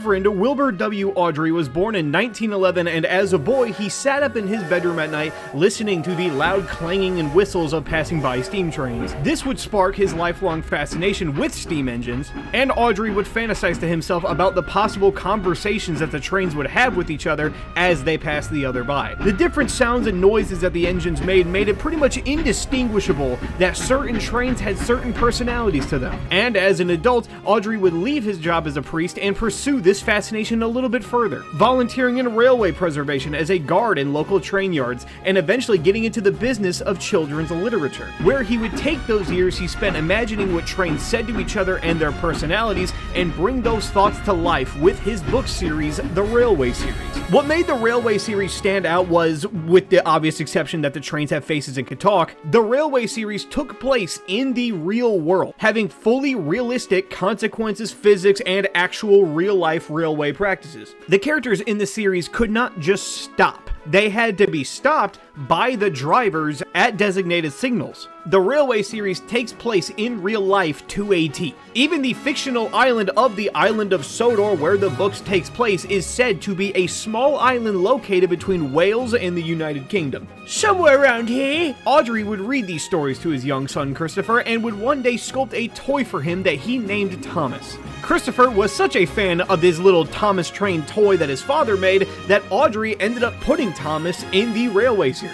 Reverend Wilbur W. Awdry was born in 1911, and as a boy, he sat up in his bedroom at night listening to the loud clanging and whistles of passing by steam trains. This would spark his lifelong fascination with steam engines, and Awdry would fantasize to himself about the possible conversations that the trains would have with each other as they passed the other by. The different sounds and noises that the engines made it pretty much indistinguishable that certain trains had certain personalities to them. And as an adult, Awdry would leave his job as a priest and pursue this fascination a little bit further, volunteering in railway preservation as a guard in local train yards, and eventually getting into the business of children's literature, where he would take those years he spent imagining what trains said to each other and their personalities and bring those thoughts to life with his book series, the Railway series. What made the Railway series stand out was, with the obvious exception that the trains have faces and could talk, the Railway series took place in the real world, having fully realistic consequences, physics, and actual real-life railway practices. The characters in the series could not just stop. They had to be stopped by the drivers at designated signals. The Railway series takes place in real life to a T. Even the fictional island of the island of Sodor, where the books takes place, is said to be a small island located between Wales and the United Kingdom. Somewhere around here, Awdry would read these stories to his young son Christopher and would one day sculpt a toy for him that he named Thomas. Christopher was such a fan of his little Thomas train toy that his father made that Awdry ended up putting Thomas in the Railway series.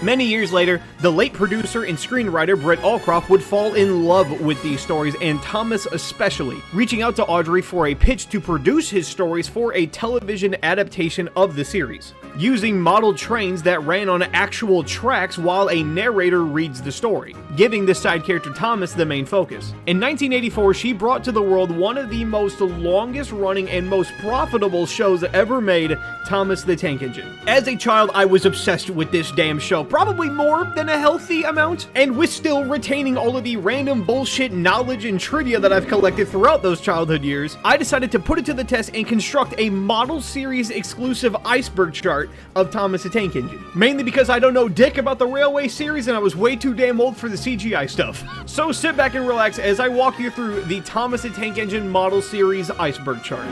Many years later, the late producer and screenwriter Brett Allcroft would fall in love with these stories, and Thomas especially, reaching out to Awdry for a pitch to produce his stories for a television adaptation of the series, using model trains that ran on actual tracks while a narrator reads the story, giving the side character Thomas the main focus. In 1984, she brought to the world one of the most longest running and most profitable shows ever made, Thomas the Tank Engine. As a child, I was obsessed with this damn show, probably more than a healthy amount, and with still retaining all of the random bullshit knowledge and trivia that I've collected throughout those childhood years, I decided to put it to the test and construct a model series exclusive iceberg chart of Thomas the Tank Engine. Mainly because I don't know dick about the Railway series and I was way too damn old for the CGI stuff. So sit back and relax as I walk you through the Thomas the Tank Engine model series iceberg chart.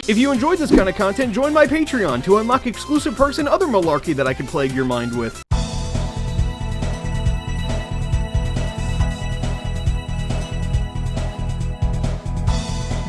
If you enjoyed this kind of content, join my Patreon to unlock exclusive perks and other malarkey that I can plague your mind with.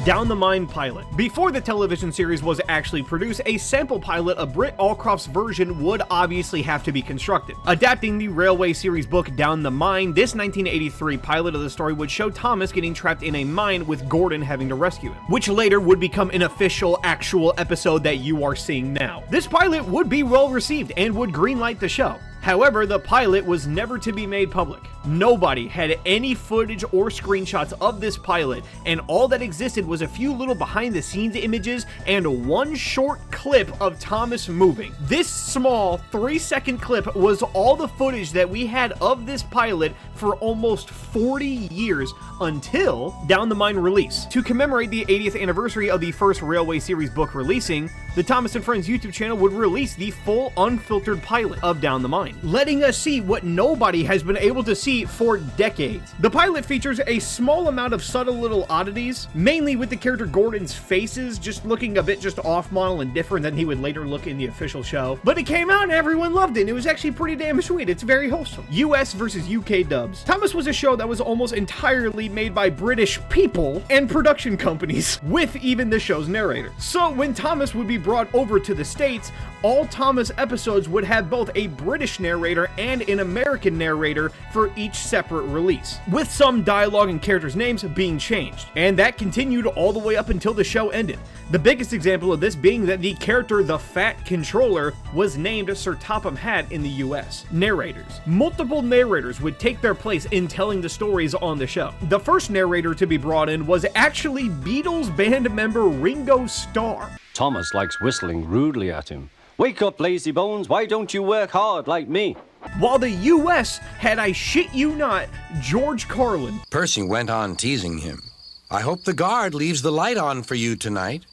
Down the Mine pilot. Before the television series was actually produced, a sample pilot of Britt Allcroft's version would obviously have to be constructed. Adapting the Railway series book Down the Mine, this 1983 pilot of the story would show Thomas getting trapped in a mine with Gordon having to rescue him, which later would become an official, actual episode that you are seeing now. This pilot would be well received and would greenlight the show. However, the pilot was never to be made public. Nobody had any footage or screenshots of this pilot, and all that existed was a few little behind-the-scenes images and one short clip of Thomas moving. This small 3-second clip was all the footage that we had of this pilot for almost 40 years until Down the Mine release. To commemorate the 80th anniversary of the first Railway series book releasing, the Thomas and Friends YouTube channel would release the full unfiltered pilot of Down the Mine, letting us see what nobody has been able to see for decades. The pilot features a small amount of subtle little oddities, mainly with the character Gordon's faces just looking a bit just off-model and different than he would later look in the official show. But it came out and everyone loved it, and it was actually pretty damn sweet. It's very wholesome. US versus UK dubs. Thomas was a show that was almost entirely made by British people and production companies, with even the show's narrator. So when Thomas would be brought over to the States, all Thomas episodes would have both a British narrator and an American narrator for each separate release, with some dialogue and characters' names being changed. And that continued all the way up until the show ended. The biggest example of this being that the character the Fat Controller was named Sir Topham Hatt in the US. Narrators. Multiple narrators would take their place in telling the stories on the show. The first narrator to be brought in was actually Beatles band member Ringo Starr. Thomas likes whistling rudely at him. Wake up, lazy bones. Why don't you work hard like me? While the US had, I shit you not, George Carlin. Percy went on teasing him. I hope the guard leaves the light on for you tonight.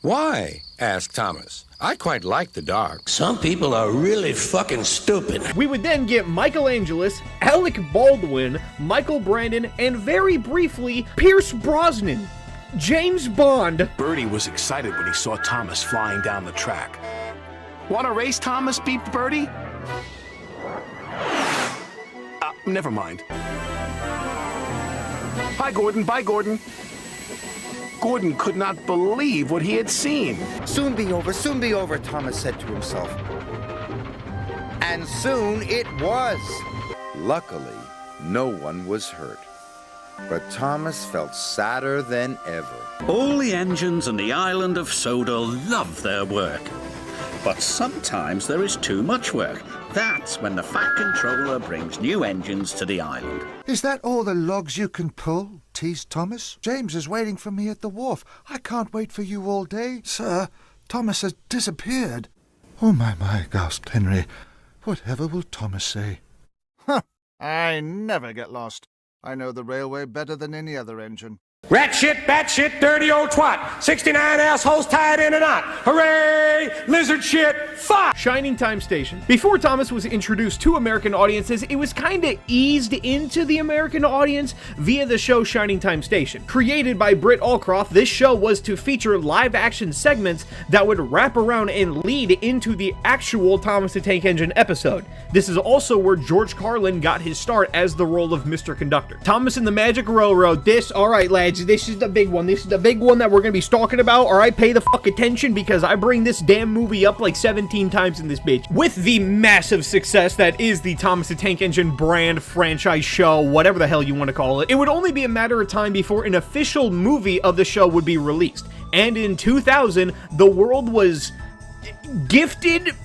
Why? Asked Thomas. I quite like the dark. Some people are really fucking stupid. We would then get Michael Angelis, Alec Baldwin, Michael Brandon, and very briefly, Pierce Brosnan. James Bond. Birdie was excited when he saw Thomas flying down the track. Want to race, Thomas? Beeped Birdie. Never mind. Bye, Gordon. Bye, Gordon. Gordon could not believe what he had seen. Soon be over, Thomas said to himself. And soon it was. Luckily, no one was hurt. But Thomas felt sadder than ever. All the engines on the island of Sodor love their work. But sometimes there is too much work. That's when the Fat Controller brings new engines to the island. Is that all the logs you can pull? Teased Thomas. James is waiting for me at the wharf. I can't wait for you all day. Sir, Thomas has disappeared. Oh, my, gasped Henry. Whatever will Thomas say? Huh, I never get lost. I know the railway better than any other engine. Rat shit, bat shit, dirty old twat. 69 assholes tied in a knot. Hooray! Lizard shit, fuck! Shining Time Station. Before Thomas was introduced to American audiences, it was kinda eased into the American audience via the show Shining Time Station. Created by Britt Allcroft, this show was to feature live-action segments that would wrap around and lead into the actual Thomas the Tank Engine episode. This is also where George Carlin got his start as the role of Mr. Conductor. Thomas and the Magic Railroad. Alright lads, this is the big one. This is the big one that we're gonna be talking about. Alright, pay the fuck attention because I bring this damn movie up like 17 times in this bitch. With the massive success that is the Thomas the Tank Engine brand, franchise, show, whatever the hell you want to call it, it would only be a matter of time before an official movie of the show would be released. And in 2000, the world was gifted,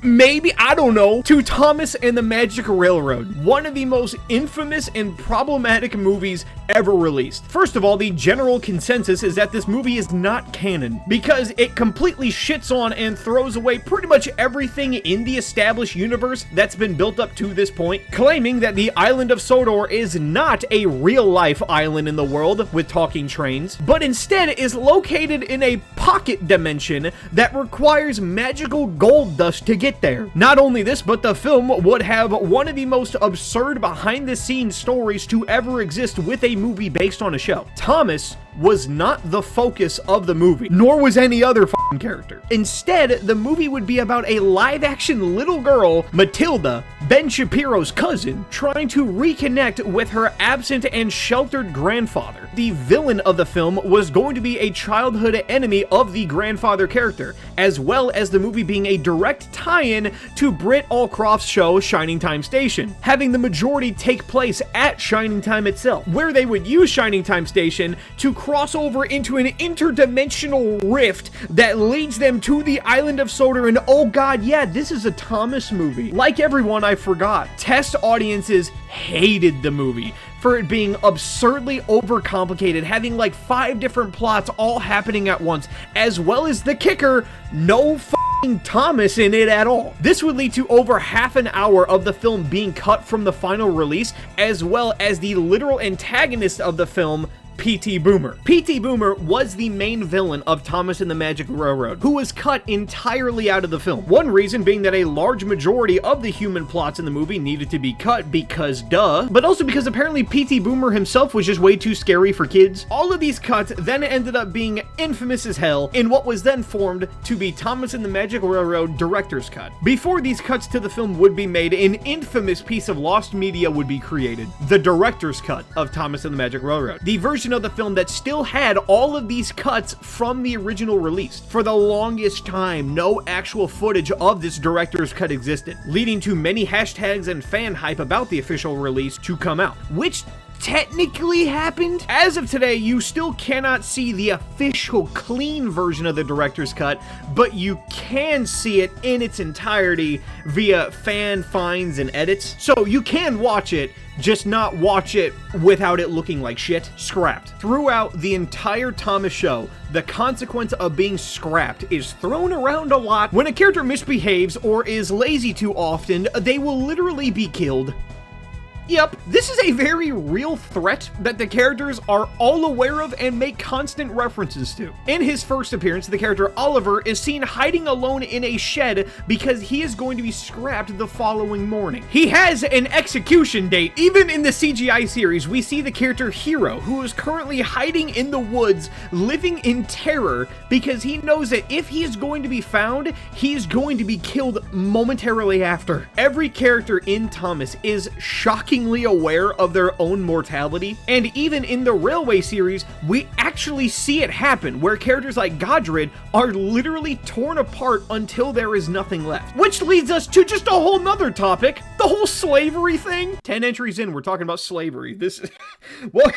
maybe, I don't know, to Thomas and the Magic Railroad, one of the most infamous and problematic movies ever released. First of all, the general consensus is that this movie is not canon, because it completely shits on and throws away pretty much everything in the established universe that's been built up to this point, claiming that the island of Sodor is not a real-life island in the world with talking trains, but instead is located in a pocket dimension that requires magical gold dust to get there. Not only this, but the film would have one of the most absurd behind-the-scenes stories to ever exist with a movie based on a show. Thomas was not the focus of the movie, nor was any other f***ing character. Instead, the movie would be about a live-action little girl, Matilda, Ben Shapiro's cousin, trying to reconnect with her absent and sheltered grandfather. The villain of the film was going to be a childhood enemy of the grandfather character, as well as the movie being a direct tie-in to Britt Allcroft's show Shining Time Station, having the majority take place at Shining Time itself, where they would use Shining Time Station to cross over into an interdimensional rift that leads them to the island of Sodor. And oh god, yeah, this is a Thomas movie. Like everyone, I forgot, test audiences hated the movie for it being absurdly overcomplicated, having like 5 different plots all happening at once, as well as the kicker, no f***ing Thomas in it at all. This would lead to over half an hour of the film being cut from the final release, as well as the literal antagonist of the film, P.T. Boomer. P.T. Boomer was the main villain of Thomas and the Magic Railroad, who was cut entirely out of the film. One reason being that a large majority of the human plots in the movie needed to be cut because duh, but also because apparently P.T. Boomer himself was just way too scary for kids. All of these cuts then ended up being infamous as hell in what was then formed to be Thomas and the Magic Railroad Director's Cut. Before these cuts to the film would be made, an infamous piece of lost media would be created, the Director's Cut of Thomas and the Magic Railroad. The version of the film that still had all of these cuts from the original release. For the longest time, no actual footage of this director's cut existed, leading to many hashtags and fan hype about the official release to come out, which technically happened. As of today, you still cannot see the official clean version of the director's cut, but you can see it in its entirety via fan finds and edits. So you can watch it, just not watch it without it looking like shit. Scrapped. Throughout the entire Thomas show, the consequence of being scrapped is thrown around a lot. When a character misbehaves or is lazy too often, they will literally be killed. Yep, this is a very real threat that the characters are all aware of and make constant references to. In his first appearance, the character Oliver is seen hiding alone in a shed because he is going to be scrapped the following morning. He has an execution date. Even in the CGI series, we see the character Hero, who is currently hiding in the woods, living in terror because he knows that if he is going to be found, he is going to be killed momentarily after. Every character in Thomas is shockingly aware of their own mortality, and even in the Railway series, we actually see it happen, where characters like Godred are literally torn apart until there is nothing left. Which leads us to just a whole nother topic, the whole slavery thing. 10 entries in, we're talking about slavery. This well,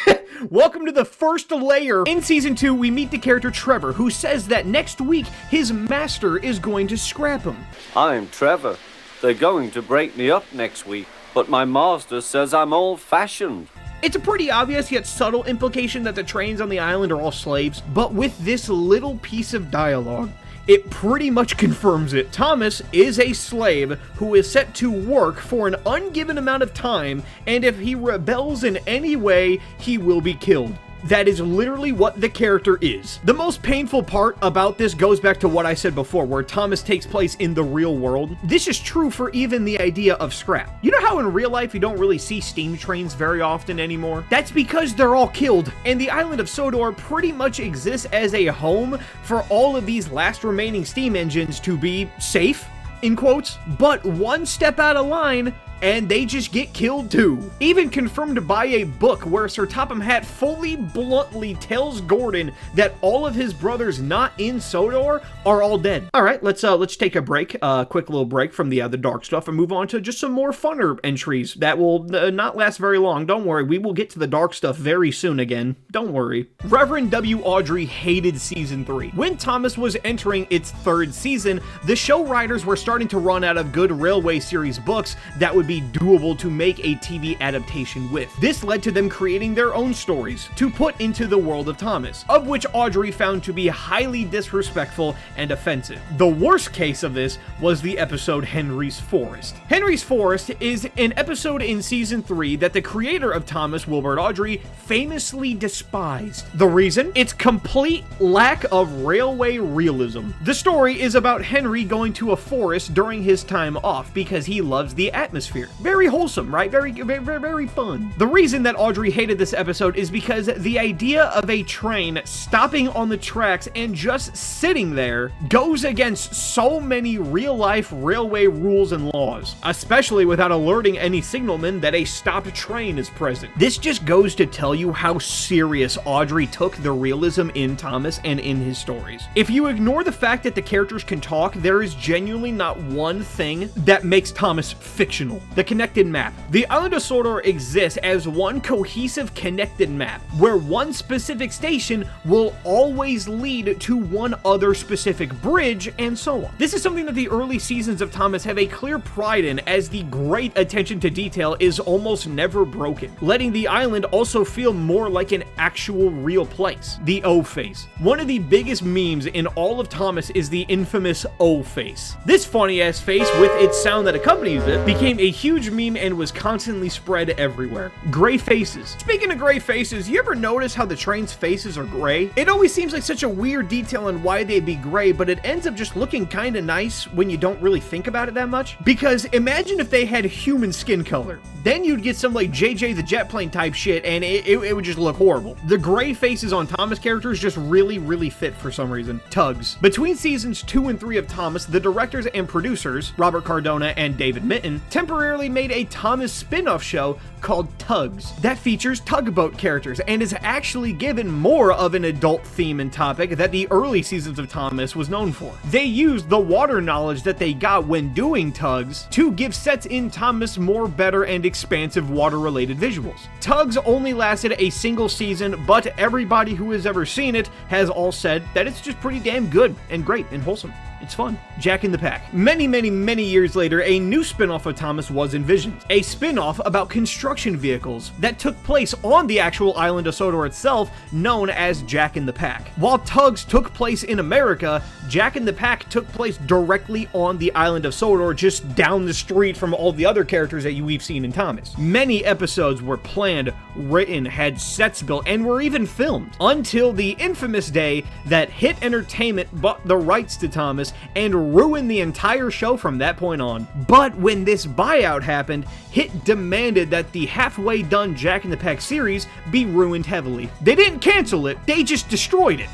welcome to the first layer. In season 2, we meet the character Trevor, who says that next week, his master is going to scrap him. I'm Trevor. They're going to break me up next week, but my master says I'm old-fashioned. It's a pretty obvious yet subtle implication that the trains on the island are all slaves, but with this little piece of dialogue, it pretty much confirms it. Thomas is a slave who is set to work for an ungiven amount of time, and if he rebels in any way, he will be killed. That is literally what the character is. The most painful part about this goes back to what I said before, where Thomas takes place in the real world. This is true for even the idea of scrap. You know how in real life you don't really see steam trains very often anymore? That's because they're all killed, and the island of Sodor pretty much exists as a home for all of these last remaining steam engines to be safe, in quotes, but one step out of line, and they just get killed too. Even confirmed by a book where Sir Topham Hatt fully bluntly tells Gordon that all of his brothers not in Sodor are all dead. All right, let's take a break, quick little break from the other dark stuff and move on to just some more funner entries that will not last very long. Don't worry, we will get to the dark stuff very soon again. Don't worry. Reverend W. Awdry hated season 3. When Thomas was entering its 3rd season, the show writers were starting to run out of good Railway series books that would be doable to make a TV adaptation with. This led to them creating their own stories to put into the world of Thomas, of which Awdry found to be highly disrespectful and offensive. The worst case of this was the episode Henry's Forest. Henry's Forest is an episode in season 3 that the creator of Thomas, Wilbert Awdry, famously despised. The reason? Its complete lack of railway realism. The story is about Henry going to a forest during his time off because he loves the atmosphere. Very wholesome, right? Very fun. The reason that Awdry hated this episode is because the idea of a train stopping on the tracks and just sitting there goes against so many real-life railway rules and laws, especially without alerting any signalman that a stopped train is present. This just goes to tell you how serious Awdry took the realism in Thomas and in his stories. If you ignore the fact that the characters can talk, there is genuinely not one thing that makes Thomas fictional. The connected map. The island of Sodor exists as one cohesive connected map, where one specific station will always lead to one other specific bridge, and so on. This is something that the early seasons of Thomas have a clear pride in, as the great attention to detail is almost never broken, letting the island also feel more like an actual real place. The O face. One of the biggest memes in all of Thomas is the infamous O face. This funny ass face, with its sound that accompanies it, became a huge meme and was constantly spread everywhere. Gray faces. Speaking of gray faces, you ever notice how the train's faces are gray? It always seems like such a weird detail on why they'd be gray, but it ends up just looking kind of nice when you don't really think about it that much. Because imagine if they had human skin color. Then you'd get some like JJ the Jet Plane type shit, and it would just look horrible. The gray faces on Thomas characters just really fit for some reason. Tugs. Between seasons 2 and 3 of Thomas, the directors and producers, Robert Cardona and David Mitton, temporarily made a Thomas spin-off show called Tugs that features tugboat characters and is actually given more of an adult theme and topic that the early seasons of Thomas was known for. They used the water knowledge that they got when doing Tugs to give sets in Thomas more better and expansive water-related visuals. Tugs only lasted a single season, but everybody who has ever seen it has all said that it's just pretty damn good and great and wholesome. It's fun. Jack in the Pack. Many years later, a new spin-off of Thomas was envisioned. A spin-off about construction vehicles that took place on the actual island of Sodor itself, known as Jack in the Pack. While Tugs took place in America, Jack in the Pack took place directly on the island of Sodor, just down the street from all the other characters that we've seen in Thomas. Many episodes were planned, written, had sets built, and were even filmed, until the infamous day that Hit Entertainment bought the rights to Thomas and ruined the entire show from that point on. But when this buyout happened, Hit demanded that the halfway done Jack in the Pack series be ruined heavily. They didn't cancel it, they just destroyed it.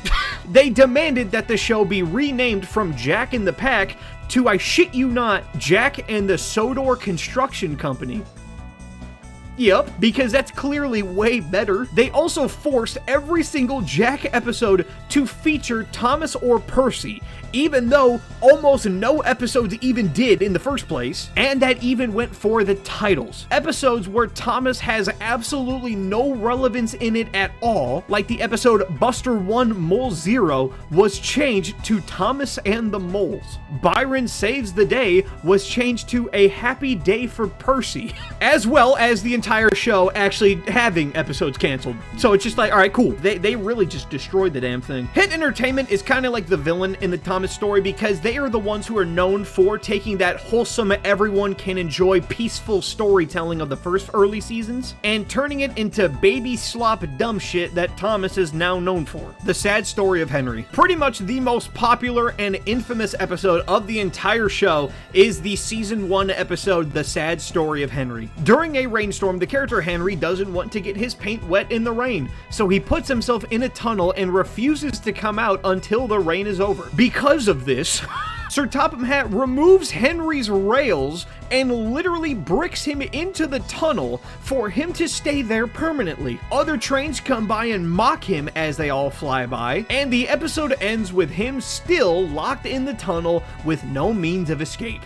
They demanded that the show be renamed from Jack in the Pack to, I shit you not, Jack and the Sodor Construction Company. Yep, because that's clearly way better. They also forced every single Jack episode to feature Thomas or Percy, even though almost no episodes even did in the first place, and that even went for the titles. Episodes where Thomas has absolutely no relevance in it at all, like the episode Buster 1 Mole 0, was changed to Thomas and the Moles. Byron Saves the Day was changed to A Happy Day for Percy, as well as the entire show actually having episodes canceled. So it's just like, alright, cool. They really just destroyed the damn thing. Hit Entertainment is kind of like the villain in the Thomas story because they are the ones who are known for taking that wholesome, everyone can enjoy peaceful storytelling of the first early seasons and turning it into baby slop dumb shit that Thomas is now known for. The Sad Story of Henry. Pretty much the most popular and infamous episode of the entire show is the season 1 episode, The Sad Story of Henry. During a rainstorm, the character Henry doesn't want to get his paint wet in the rain, so he puts himself in a tunnel and refuses to come out until the rain is over. Because of this, Sir Topham Hatt removes Henry's rails and literally bricks him into the tunnel for him to stay there permanently. Other trains come by and mock him as they all fly by, and the episode ends with him still locked in the tunnel with no means of escape.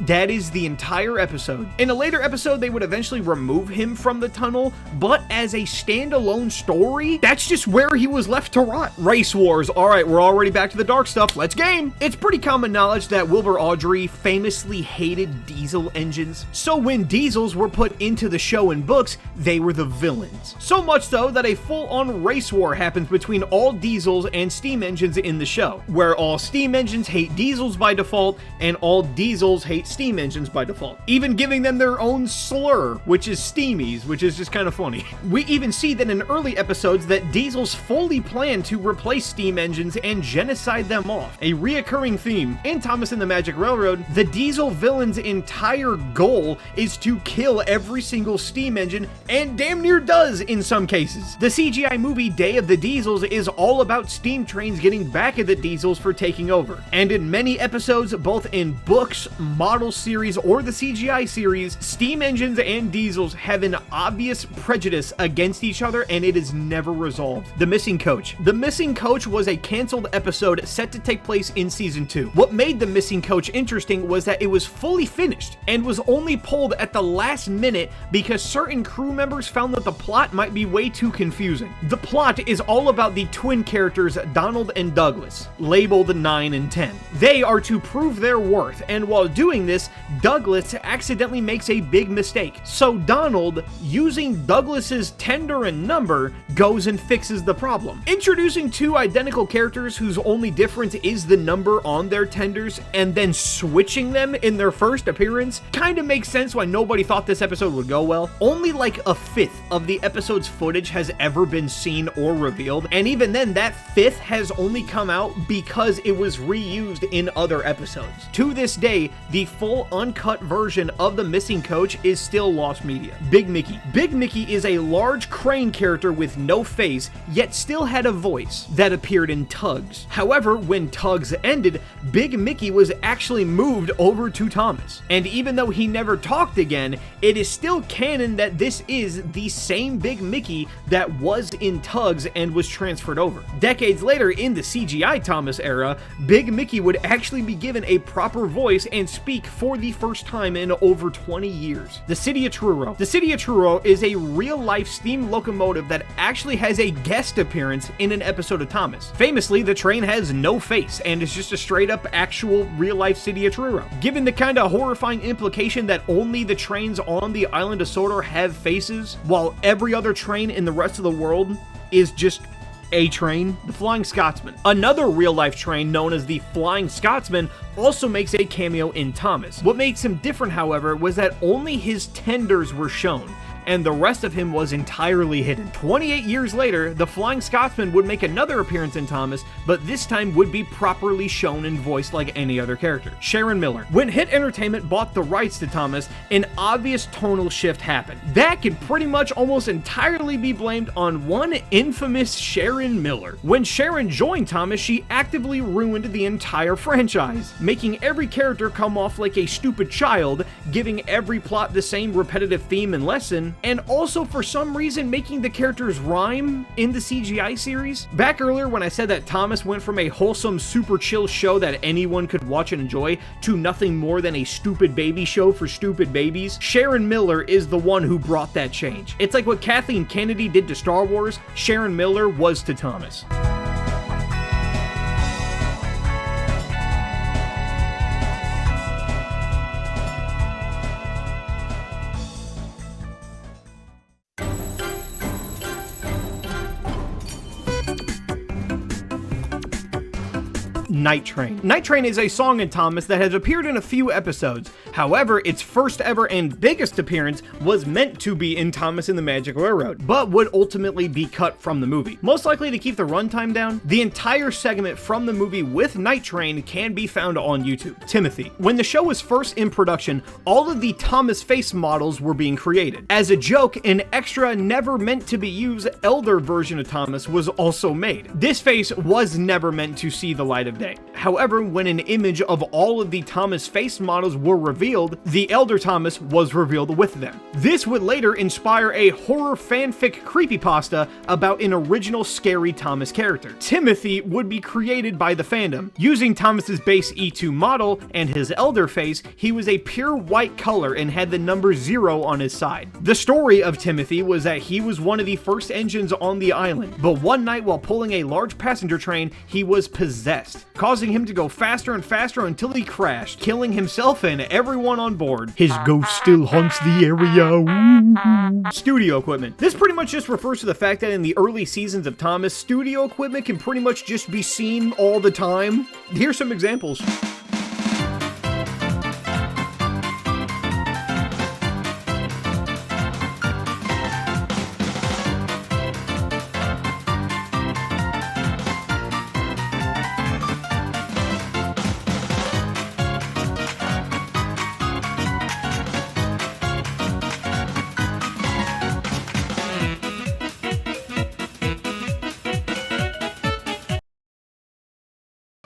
That is the entire episode. In a later episode, they would eventually remove him from the tunnel, but as a standalone story, that's just where he was left to rot. Race Wars. Alright, we're already back to the dark stuff. Let's game! It's pretty common knowledge that Wilbur Awdry famously hated diesel engines, so when diesels were put into the show and books, they were the villains. So much so that a full-on race war happens between all diesels and steam engines in the show, where all steam engines hate diesels by default, and all diesels hate steam engines by default, even giving them their own slur, which is steamies, which is just kind of funny. We even see that in early episodes that diesels fully plan to replace steam engines and genocide them off, a reoccurring theme. In Thomas and the Magic Railroad, the diesel villain's entire goal is to kill every single steam engine, and damn near does in some cases. The CGI movie Day of the Diesels is all about steam trains getting back at the diesels for taking over, and in many episodes, both in books, model series, or the CGI series, steam engines and diesels have an obvious prejudice against each other, and it is never resolved. The Missing Coach. The Missing Coach was a canceled episode set to take place in season 2. What made The Missing Coach interesting was that it was fully finished and was only pulled at the last minute because certain crew members found that the plot might be way too confusing. The plot is all about the twin characters Donald and Douglas, labeled 9 and 10. They are to prove their worth, and while doing this, Douglas accidentally makes a big mistake. So Donald, using Douglas's tender and number, goes and fixes the problem. Introducing two identical characters whose only difference is the number on their tenders, and then switching them in their first appearance, kinda makes sense why nobody thought this episode would go well. Only like a fifth of the episode's footage has ever been seen or revealed, and even then, that fifth has only come out because it was reused in other episodes. To this day, the full uncut version of The Missing Coach is still lost media. Big Mickey. Big Mickey is a large crane character with no face, yet still had a voice that appeared in Tugs. However, when Tugs ended, Big Mickey was actually moved over to Thomas. And even though he never talked again, it is still canon that this is the same Big Mickey that was in Tugs and was transferred over. Decades later, in the CGI Thomas era, Big Mickey would actually be given a proper voice and speak for the first time in over 20 years. The City of Truro. The City of Truro is a real-life steam locomotive that actually has a guest appearance in an episode of Thomas. Famously, the train has no face and is just a straight-up actual real-life City of Truro. Given the kind of horrifying implication that only the trains on the island of Sodor have faces, while every other train in the rest of the world is just a train, the Flying Scotsman. Another real-life train known as the Flying Scotsman also makes a cameo in Thomas. What makes him different, however, was that only his tenders were shown, and the rest of him was entirely hidden. 28 years later, the Flying Scotsman would make another appearance in Thomas, but this time would be properly shown and voiced like any other character. Sharon Miller. When Hit Entertainment bought the rights to Thomas, an obvious tonal shift happened. That can pretty much almost entirely be blamed on one infamous Sharon Miller. When Sharon joined Thomas, she actively ruined the entire franchise, making every character come off like a stupid child, giving every plot the same repetitive theme and lesson, and also for some reason making the characters rhyme in the CGI series. Back earlier when I said that Thomas went from a wholesome, super chill show that anyone could watch and enjoy to nothing more than a stupid baby show for stupid babies, Sharon Miller is the one who brought that change. It's like what Kathleen Kennedy did to Star Wars, Sharon Miller was to Thomas. Night Train. Night Train is a song in Thomas that has appeared in a few episodes. However, its first ever and biggest appearance was meant to be in Thomas and the Magic Railroad, but would ultimately be cut from the movie. Most likely to keep the runtime down, the entire segment from the movie with Night Train can be found on YouTube. Timothy. When the show was first in production, all of the Thomas face models were being created. As a joke, an extra never meant to be used elder version of Thomas was also made. This face was never meant to see the light of day. However, when an image of all of the Thomas face models were revealed, the Elder Thomas was revealed with them. This would later inspire a horror fanfic creepypasta about an original scary Thomas character. Timothy would be created by the fandom. Using Thomas's base E2 model and his Elder face, he was a pure white color and had the number 0 on his side. The story of Timothy was that he was one of the first engines on the island, but one night while pulling a large passenger train, he was possessed, causing him to go faster and faster until he crashed, killing himself and everyone on board. His ghost still haunts the area. Ooh. Studio equipment. This pretty much just refers to the fact that in the early seasons of Thomas, studio equipment can pretty much just be seen all the time. Here's some examples.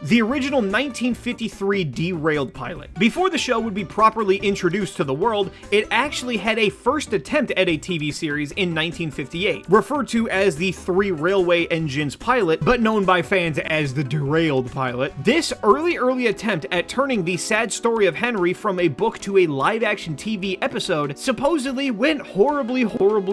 The original 1953 derailed pilot. Before the show would be properly introduced to the world, it actually had a first attempt at a TV series in 1958, referred to as the Three Railway Engines pilot, but known by fans as the derailed pilot. This early attempt at turning the sad story of Henry from a book to a live-action TV episode supposedly went horribly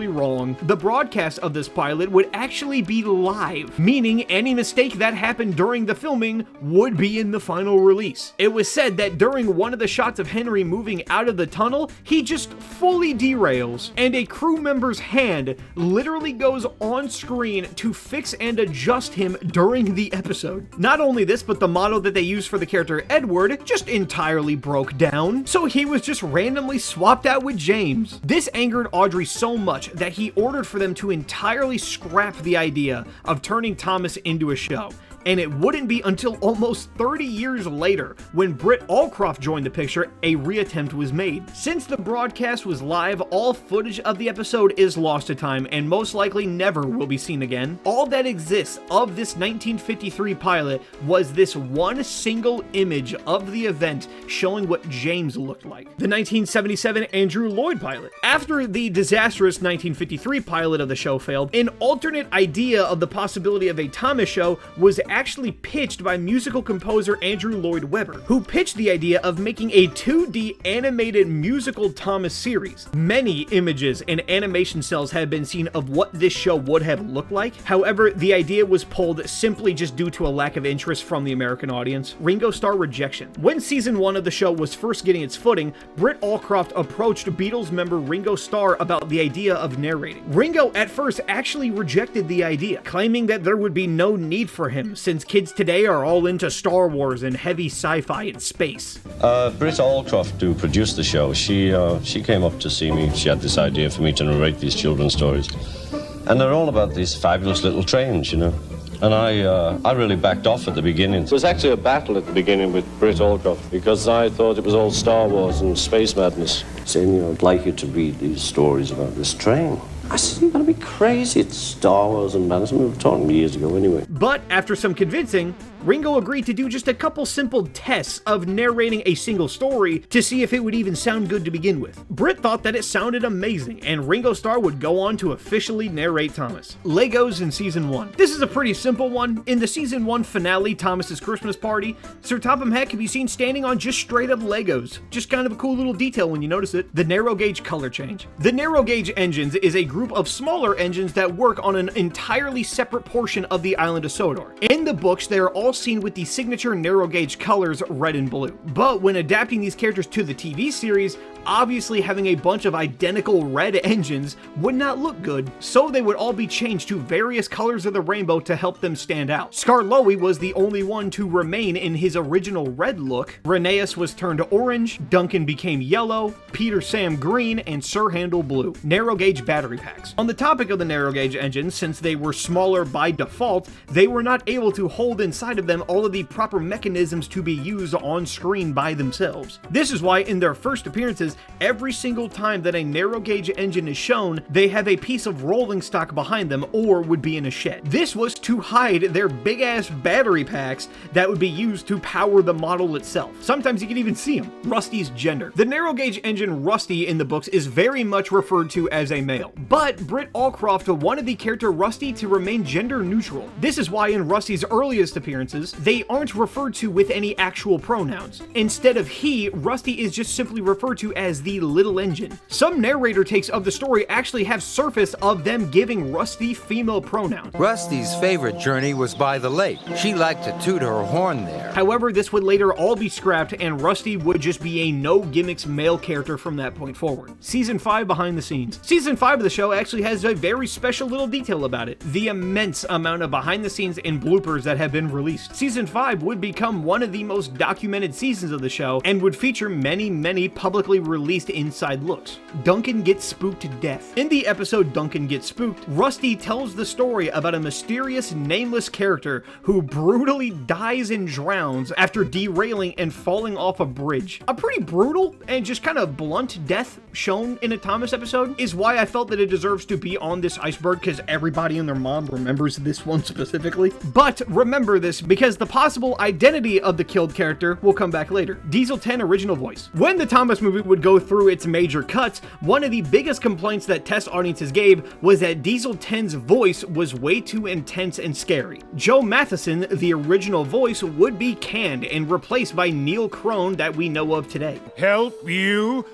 wrong. The broadcast of this pilot would actually be live, meaning any mistake that happened during the filming would be in the final release. It was said that during one of the shots of Henry moving out of the tunnel, he just fully derails, and a crew member's hand literally goes on screen to fix and adjust him during the episode. Not only this, but the model that they used for the character Edward just entirely broke down, so he was just randomly swapped out with James. This angered Audrey so much that he ordered for them to entirely scrap the idea of turning Thomas into a show. And it wouldn't be until almost 30 years later, when Britt Allcroft joined the picture, a reattempt was made. Since the broadcast was live, all footage of the episode is lost to time and most likely never will be seen again. All that exists of this 1953 pilot was this one single image of the event showing what James looked like. The 1977 Andrew Lloyd pilot. After the disastrous 1953 pilot of the show failed, an alternate idea of the possibility of a Thomas show was actually pitched by musical composer Andrew Lloyd Webber, who pitched the idea of making a 2D animated musical Thomas series. Many images and animation cells have been seen of what this show would have looked like. However, the idea was pulled simply just due to a lack of interest from the American audience. Ringo Starr rejection. When season 1 of the show was first getting its footing, Britt Allcroft approached Beatles member Ringo Starr about the idea of narrating. Ringo at first actually rejected the idea, claiming that there would be no need for him since kids today are all into Star Wars and heavy sci-fi and space. Britt Allcroft, who produced the show, she came up to see me. She had this idea for me to narrate these children's stories. And they're all about these fabulous little trains, you know. And I really backed off at the beginning. It was actually a battle at the beginning with Britt Allcroft because I thought it was all Star Wars and space madness. Saying, you know, I'd like you to read these stories about this train. I said, you're gonna be crazy. It's Star Wars and madness. We were talking years ago anyway. But after some convincing, Ringo agreed to do just a couple simple tests of narrating a single story to see if it would even sound good to begin with. Britt thought that it sounded amazing, and Ringo Starr would go on to officially narrate Thomas. Legos in season 1. This is a pretty simple one. In the season 1 finale, Thomas's Christmas Party, Sir Topham Hatt can be seen standing on just straight up Legos. Just kind of a cool little detail when you notice it. The narrow gauge color change. The narrow gauge engines is a group of smaller engines that work on an entirely separate portion of the island of Sodor. In the books, they are all seen with the signature narrow gauge colors red and blue. But when adapting these characters to the TV series, obviously having a bunch of identical red engines would not look good, so they would all be changed to various colors of the rainbow to help them stand out. Skarloey was the only one to remain in his original red look. Rheneas was turned orange, Duncan became yellow, Peter Sam green, and Sir Handel blue. Narrow gauge battery packs. On the topic of the narrow gauge engines, since they were smaller by default, they were not able to hold inside of them all of the proper mechanisms to be used on screen by themselves. This is why in their first appearances, every single time that a narrow gauge engine is shown, they have a piece of rolling stock behind them or would be in a shed. This was to hide their big ass battery packs that would be used to power the model itself. Sometimes you can even see them. Rusty's gender. The narrow gauge engine Rusty in the books is very much referred to as a male, but Britt Allcroft wanted the character Rusty to remain gender neutral. This is why in Rusty's earliest appearances, they aren't referred to with any actual pronouns. Instead of he, Rusty is just simply referred to as the little engine. Some narrator takes of the story actually have surfaced of them giving Rusty female pronouns. Rusty's favorite journey was by the lake. She liked to toot her horn there. However, this would later all be scrapped and Rusty would just be a no gimmicks male character from that point forward. Season 5 behind the scenes. Season 5 of the show actually has a very special little detail about it. The immense amount of behind the scenes and bloopers that have been released. Season 5 would become one of the most documented seasons of the show and would feature many publicly released inside looks. Duncan gets spooked to death. In the episode Duncan Gets Spooked, Rusty tells the story about a mysterious nameless character who brutally dies and drowns after derailing and falling off a bridge. A pretty brutal and just kind of blunt death shown in a Thomas episode is why I felt that it deserves to be on this iceberg, because everybody and their mom remembers this one specifically. But remember this because the possible identity of the killed character will come back later. Diesel 10 original voice. When the Thomas movie would go through its major cuts, one of the biggest complaints that test audiences gave was that Diesel 10's voice was way too intense and scary. Joe Matheson, the original voice, would be canned and replaced by Neil Crone that we know of today. Help you?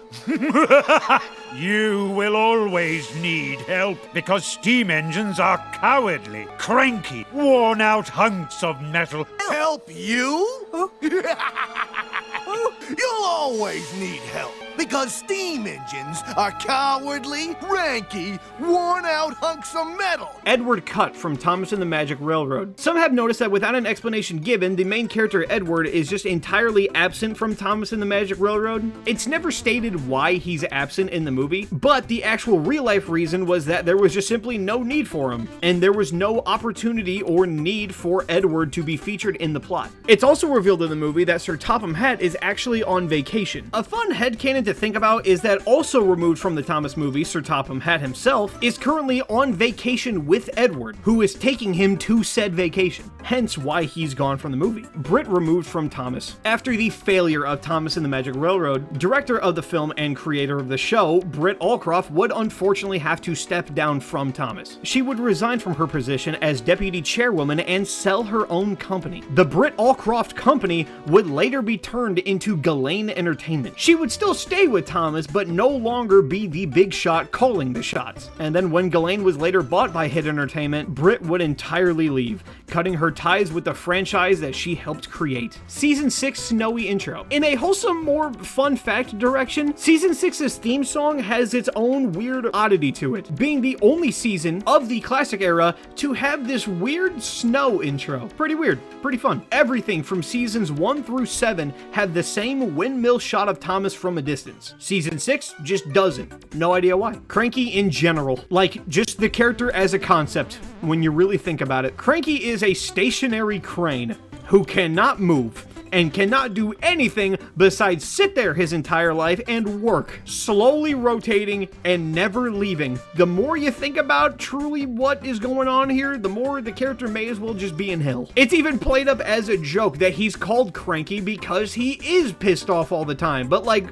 You will always need help because steam engines are cowardly, cranky, worn-out hunks of metal. Help you? You'll always need help. Because steam engines are cowardly, ranky, worn-out hunks of metal. Edward cut from Thomas and the Magic Railroad. Some have noticed that without an explanation given, the main character Edward is just entirely absent from Thomas and the Magic Railroad. It's never stated why he's absent in the movie, but the actual real-life reason was that there was just simply no need for him, and there was no opportunity or need for Edward to be featured in the plot. It's also revealed in the movie that Sir Topham Hatt is actually on vacation. A fun headcanon to think about is that also removed from the Thomas movie, Sir Topham Hatt himself is currently on vacation with Edward, who is taking him to said vacation, hence why he's gone from the movie. Britt removed from Thomas. After the failure of Thomas and the Magic Railroad, director of the film and creator of the show, Britt Allcroft would unfortunately have to step down from Thomas. She would resign from her position as deputy chairwoman and sell her own company. The Britt Allcroft company would later be turned into Ghislaine Entertainment. She would still stay with Thomas, but no longer be the big shot calling the shots. And then when Ghislaine was later bought by Hit Entertainment, Britt would entirely leave, cutting her ties with the franchise that she helped create. Season 6 snowy intro. In a wholesome, more fun fact direction, Season 6's theme song has its own weird oddity to it, being the only season of the classic era to have this weird snow intro. Pretty weird, pretty fun. Everything from seasons 1 through 7 have the same windmill shot of Thomas from a distance. Season 6 just doesn't. No idea why. Cranky in general, like just the character as a concept, when you really think about it. Cranky is a stationary crane who cannot move and cannot do anything besides sit there his entire life and work, slowly rotating and never leaving. The more you think about truly what is going on here, the more the character may as well just be in hell. It's even played up as a joke that he's called Cranky because he is pissed off all the time, but like,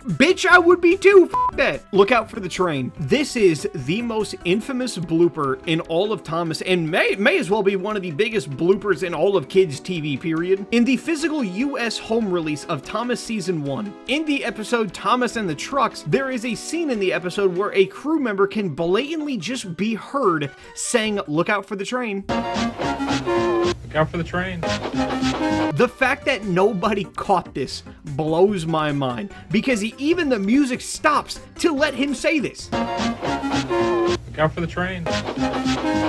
bitch, I would be too. F that. Look out for the train. This is the most infamous blooper in all of Thomas, and may as well be one of the biggest bloopers in all of kids TV, period. In the physical US home release of Thomas Season 1, in the episode Thomas and the Trucks, there is a scene in the episode where a crew member can blatantly just be heard saying, "Look out for the train." Look out for the train. The fact that nobody caught this blows my mind, because even the music stops to let him say this. Look out for the train.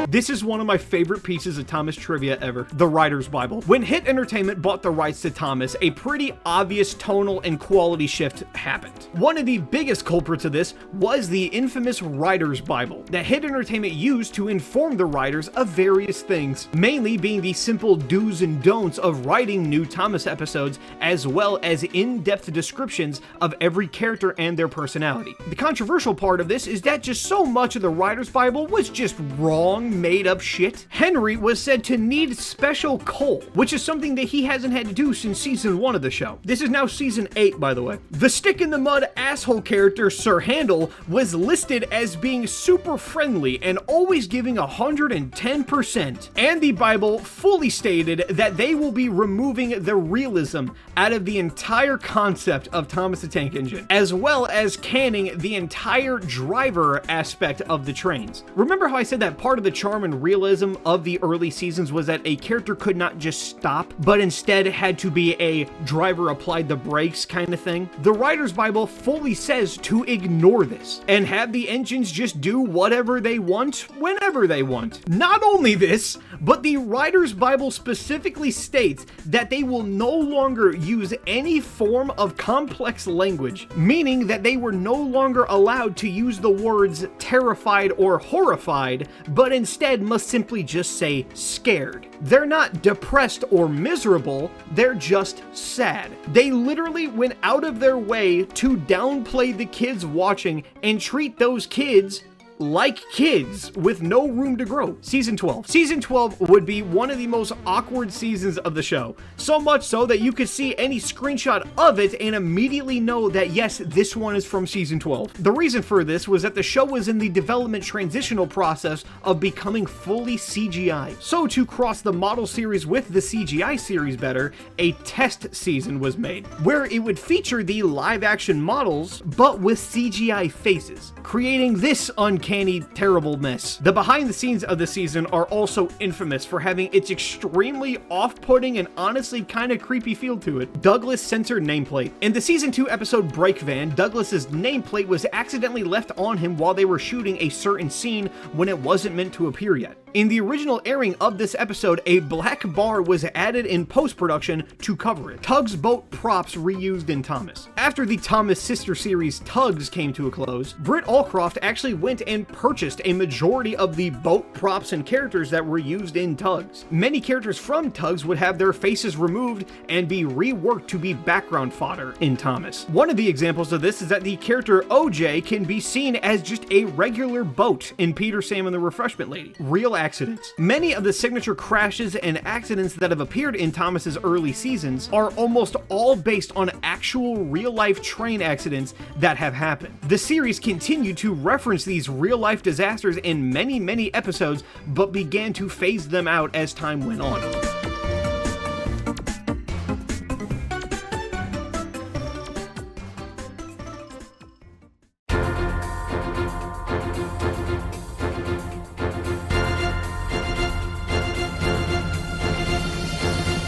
This is one of my favorite pieces of Thomas trivia ever, the Writer's Bible. When Hit Entertainment bought the rights to Thomas, a pretty obvious tonal and quality shift happened. One of the biggest culprits of this was the infamous Writer's Bible that Hit Entertainment used to inform the writers of various things, mainly being the simple do's and don'ts of writing new Thomas episodes, as well as in-depth descriptions of every character and their personality. The controversial part of this is that just so much of the Writer's Bible was just wrong, made up shit. Henry was said to need special coal, which is something that he hasn't had to do since season 1 of the show. This is now season 8, by the way. The stick in the mud asshole character Sir Handel was listed as being super friendly and always giving 110%. And the Bible fully stated that they will be removing the realism out of the entire concept of Thomas the Tank Engine, as well as canning the entire driver aspect of the trains. Remember how I said that part of the charm and realism of the early seasons was that a character could not just stop, but instead had to be a driver applied the brakes kind of thing? The Writer's Bible fully says to ignore this and have the engines just do whatever they want, whenever they want. Not only this, but the Writer's Bible specifically states that they will no longer use any form of complex language, meaning that they were no longer allowed to use the words terrified or horrified, but instead must simply just say scared. They're not depressed or miserable, they're just sad. They literally went out of their way to downplay the kids watching and treat those kids like kids with no room to grow. Season 12. Season 12 would be one of the most awkward seasons of the show. So much so that you could see any screenshot of it and immediately know that yes, this one is from season 12. The reason for this was that the show was in the development transitional process of becoming fully CGI. So to cross the model series with the CGI series better, a test season was made, where it would feature the live action models, but with CGI faces, creating this uncanny uncanny, terrible mess. The behind the scenes of the season are also infamous for having its extremely off-putting and honestly kind of creepy feel to it. Douglas censored nameplate. In the season 2 episode Break Van, Douglas's nameplate was accidentally left on him while they were shooting a certain scene when it wasn't meant to appear yet. In the original airing of this episode, a black bar was added in post-production to cover it. Tug's boat props reused in Thomas. After the Thomas sister series Tugs came to a close, Britt Allcroft actually went and purchased a majority of the boat props and characters that were used in Tugs. Many characters from Tugs would have their faces removed and be reworked to be background fodder in Thomas. One of the examples of this is that the character OJ can be seen as just a regular boat in Peter, Sam, and the Refreshment Lady. Real accidents. Many of the signature crashes and accidents that have appeared in Thomas's early seasons are almost all based on actual real-life train accidents that have happened. The series continued to reference these real-life disasters in many episodes, but began to phase them out as time went on.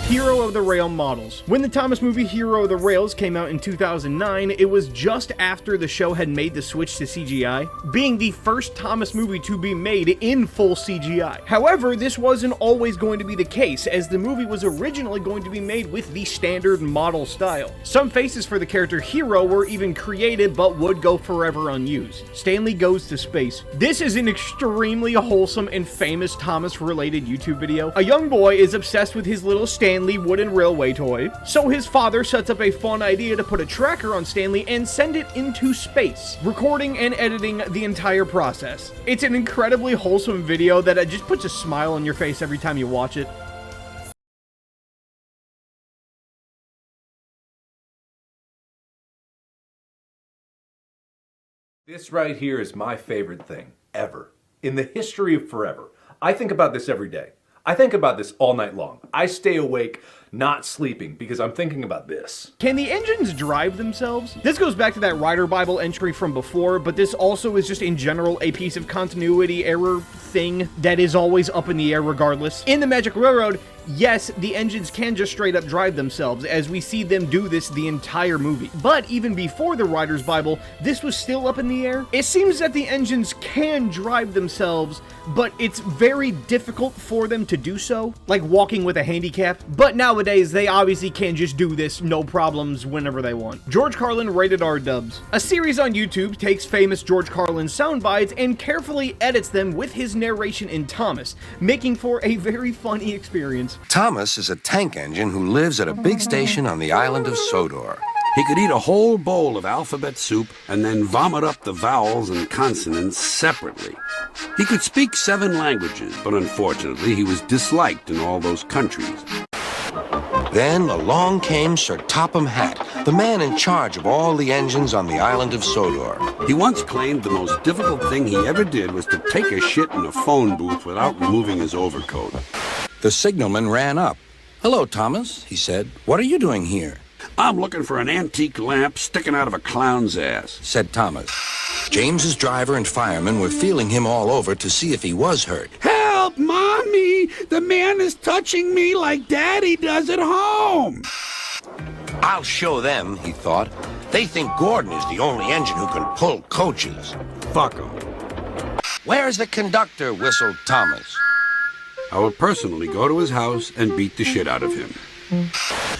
Hero of the Rail models. When the Thomas movie Hero of the Rails came out in 2009, it was just after the show had made the switch to CGI, being the first Thomas movie to be made in full CGI. However, this wasn't always going to be the case, as the movie was originally going to be made with the standard model style. Some faces for the character Hero were even created but would go forever unused. Stanley Goes to Space. This is an extremely wholesome and famous Thomas-related YouTube video. A young boy is obsessed with his little Stanley wooden railway toy, so his father sets up a fun idea to put a tracker on Stanley and send it into space, recording and editing the entire process. It's an incredibly wholesome video that just puts a smile on your face every time you watch it. This right here is my favorite thing ever in the history of forever. I think about this every day. I think about this all night long. I stay awake, not sleeping, because I'm thinking about this. Can the engines drive themselves? This goes back to that Writer Bible entry from before, but this also is just in general a piece of continuity error thing that is always up in the air regardless. In the Magic Railroad, yes, the engines can just straight up drive themselves, as we see them do this the entire movie. But even before the Writer's Bible, this was still up in the air. It seems that the engines can drive themselves, but it's very difficult for them to do so, like walking with a handicap. But nowadays, they obviously can just do this no problems whenever they want. George Carlin Rated R Dubs. A series on YouTube takes famous George Carlin sound bites and carefully edits them with his narration in Thomas, making for a very funny experience. Thomas is a tank engine who lives at a big station on the island of Sodor. He could eat a whole bowl of alphabet soup and then vomit up the vowels and consonants separately. He could speak 7 languages, but unfortunately he was disliked in all those countries. Then along came Sir Topham Hatt, the man in charge of all the engines on the island of Sodor. He once claimed the most difficult thing he ever did was to take a shit in a phone booth without removing his overcoat. The signalman ran up. "Hello, Thomas," he said. "What are you doing here?" "I'm looking for an antique lamp sticking out of a clown's ass," said Thomas. James's driver and fireman were feeling him all over to see if he was hurt. "Help, Mommy! The man is touching me like Daddy does at home!" "I'll show them," he thought. "They think Gordon is the only engine who can pull coaches." "Fuck him." "Where's the conductor?" whistled Thomas. "I will personally go to his house and beat the shit out of him."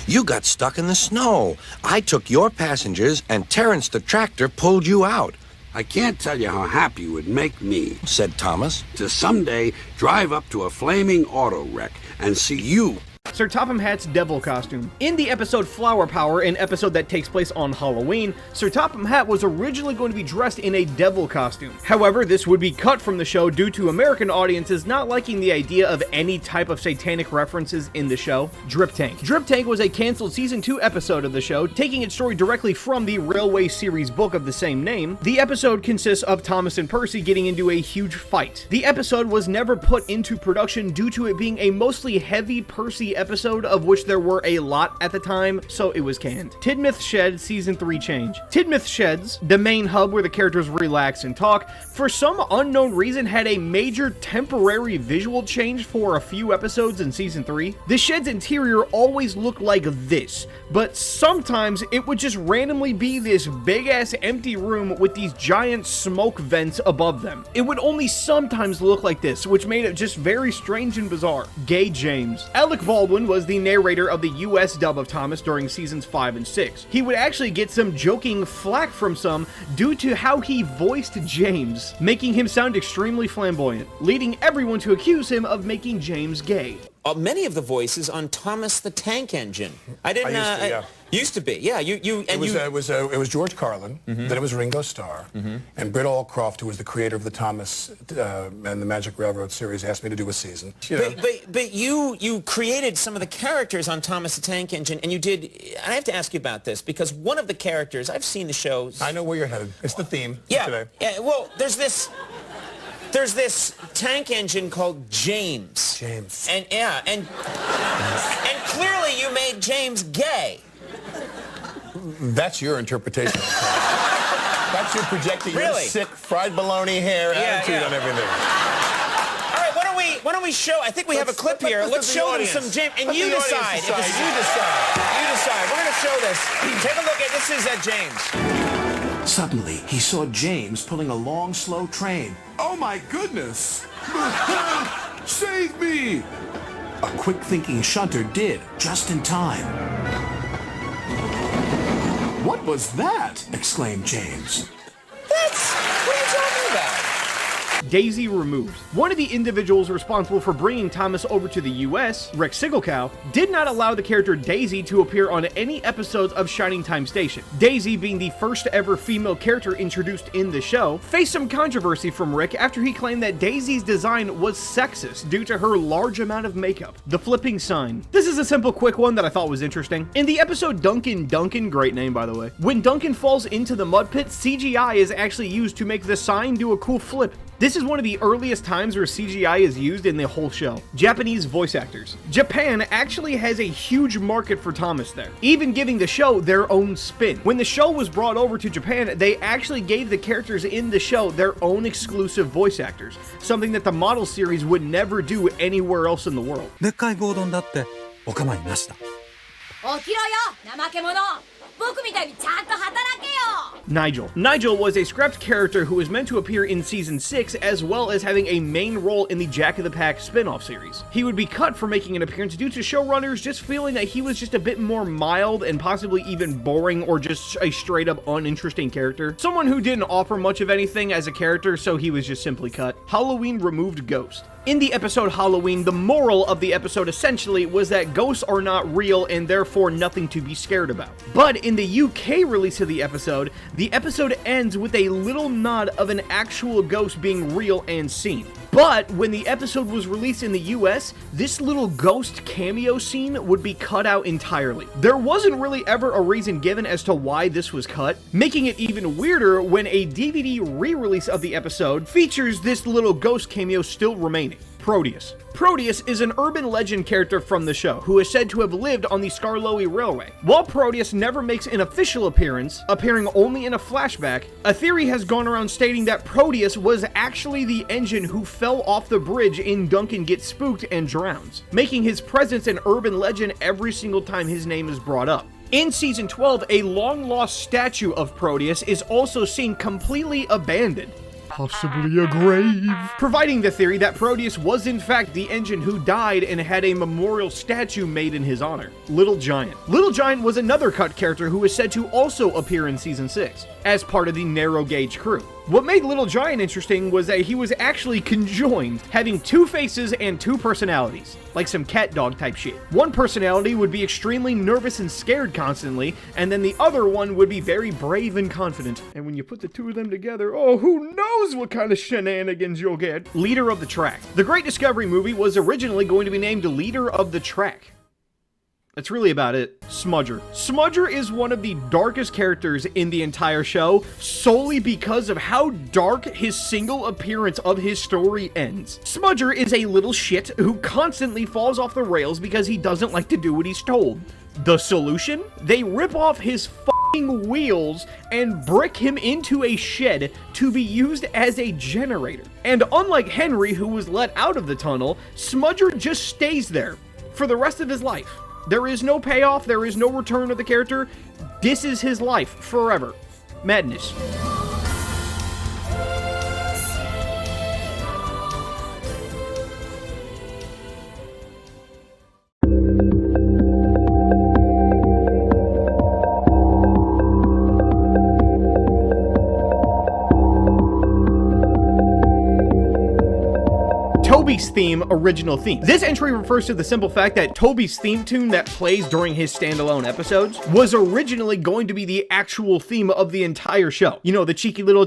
"You got stuck in the snow. I took your passengers and Terrence the tractor pulled you out." "I can't tell you how happy it would make me," said Thomas, "to someday drive up to a flaming auto wreck and see you." Sir Topham Hatt's devil costume. In the episode Flower Power, an episode that takes place on Halloween, Sir Topham Hatt was originally going to be dressed in a devil costume. However, this would be cut from the show due to American audiences not liking the idea of any type of satanic references in the show. Drip Tank. Drip Tank was a canceled season 2 episode of the show, taking its story directly from the Railway series book of the same name. The episode consists of Thomas and Percy getting into a huge fight. The episode was never put into production due to it being a mostly heavy Percy episode episode, of which there were a lot at the time, so it was canned. Tidmouth Shed Season 3 change. Tidmouth Sheds, the main hub where the characters relax and talk, for some unknown reason had a major temporary visual change for a few episodes in Season 3. The shed's interior always looked like this, but sometimes it would just randomly be this big-ass empty room with these giant smoke vents above them. It would only sometimes look like this, which made it just very strange and bizarre. Gay James. Alec Baldwin was the narrator of the US dub of Thomas during seasons 5 and 6. He would actually get some joking flack from some due to how he voiced James, making him sound extremely flamboyant, leading everyone to accuse him of making James gay. Many of the voices on Thomas the Tank Engine. I didn't. Used to be, yeah. It was George Carlin. Then it was Ringo Starr, and Britt Allcroft, who was the creator of the Thomas and the Magic Railroad series, asked me to do a season. But you created some of the characters on Thomas the Tank Engine, and you did. And I have to ask you about this because one of the characters, I've seen the shows. I know where you're headed. It's the theme today. Yeah. Well, there's this tank engine called James. James. And clearly you made James gay. That's your interpretation. That's your projecting your sick fried bologna hair attitude on everything. All right, why don't we show? I think we have a clip here. Let's show them some James, and you decide. You decide. You decide. We're gonna show this. Take a look at this. Is James. Suddenly, he saw James pulling a long, slow train. Oh my goodness! Save me! A quick-thinking shunter did, just in time. What was that? Exclaimed James. What are you talking about? Daisy removed. One of the individuals responsible for bringing Thomas over to the US, Rex Sigelcow, did not allow the character Daisy to appear on any episodes of Shining Time Station. Daisy, being the first ever female character introduced in the show, faced some controversy from Rick after he claimed that Daisy's design was sexist due to her large amount of makeup. The flipping sign. This is a simple quick one that I thought was interesting. In the episode Duncan, great name by the way, when Duncan falls into the mud pit, CGI is actually used to make the sign do a cool flip. This is one of the earliest times where CGI is used in the whole show. Japanese voice actors. Japan actually has a huge market for Thomas there, even giving the show their own spin. When the show was brought over to Japan, they actually gave the characters in the show their own exclusive voice actors, something that the model series would never do anywhere else in the world. Nigel was a scrapped character who was meant to appear in Season 6 as well as having a main role in the Jack of the Pack spin-off series. He would be cut for making an appearance due to showrunners just feeling that he was just a bit more mild and possibly even boring or just a straight up uninteresting character. Someone who didn't offer much of anything as a character, so he was just simply cut. Halloween removed Ghost. In the episode Halloween, the moral of the episode essentially was that ghosts are not real and therefore nothing to be scared about. But in the UK release of the episode ends with a little nod of an actual ghost being real and seen. But when the episode was released in the US, this little ghost cameo scene would be cut out entirely. There wasn't really ever a reason given as to why this was cut, making it even weirder when a DVD re-release of the episode features this little ghost cameo still remaining. Proteus. Proteus is an urban legend character from the show who is said to have lived on the Skarloey Railway. While Proteus never makes an official appearance, appearing only in a flashback, a theory has gone around stating that Proteus was actually the engine who fell off the bridge in Duncan Gets Spooked and Drowns, making his presence an urban legend every single time his name is brought up. In Season 12, a long-lost statue of Proteus is also seen completely abandoned, possibly a grave, providing the theory that Proteus was in fact the engine who died and had a memorial statue made in his honor. Little Giant. Little Giant was another cut character who is said to also appear in Season 6, as part of the narrow gauge crew. What made Little Giant interesting was that he was actually conjoined, having two faces and two personalities, like some cat dog type shit. One personality would be extremely nervous and scared constantly, and then the other one would be very brave and confident. And when you put the two of them together, oh, who knows what kind of shenanigans you'll get. Leader of the Track. The Great Discovery movie was originally going to be named Leader of the Track. That's really about it. Smudger. Smudger is one of the darkest characters in the entire show, solely because of how dark his single appearance of his story ends. Smudger is a little shit who constantly falls off the rails because he doesn't like to do what he's told. The solution? They rip off his f***ing wheels and brick him into a shed to be used as a generator. And unlike Henry, who was let out of the tunnel, Smudger just stays there for the rest of his life. There is no payoff, there is no return of the character. This is his life forever. Madness. Toby's theme, original theme. This entry refers to the simple fact that Toby's theme tune that plays during his standalone episodes was originally going to be the actual theme of the entire show. You know, the cheeky little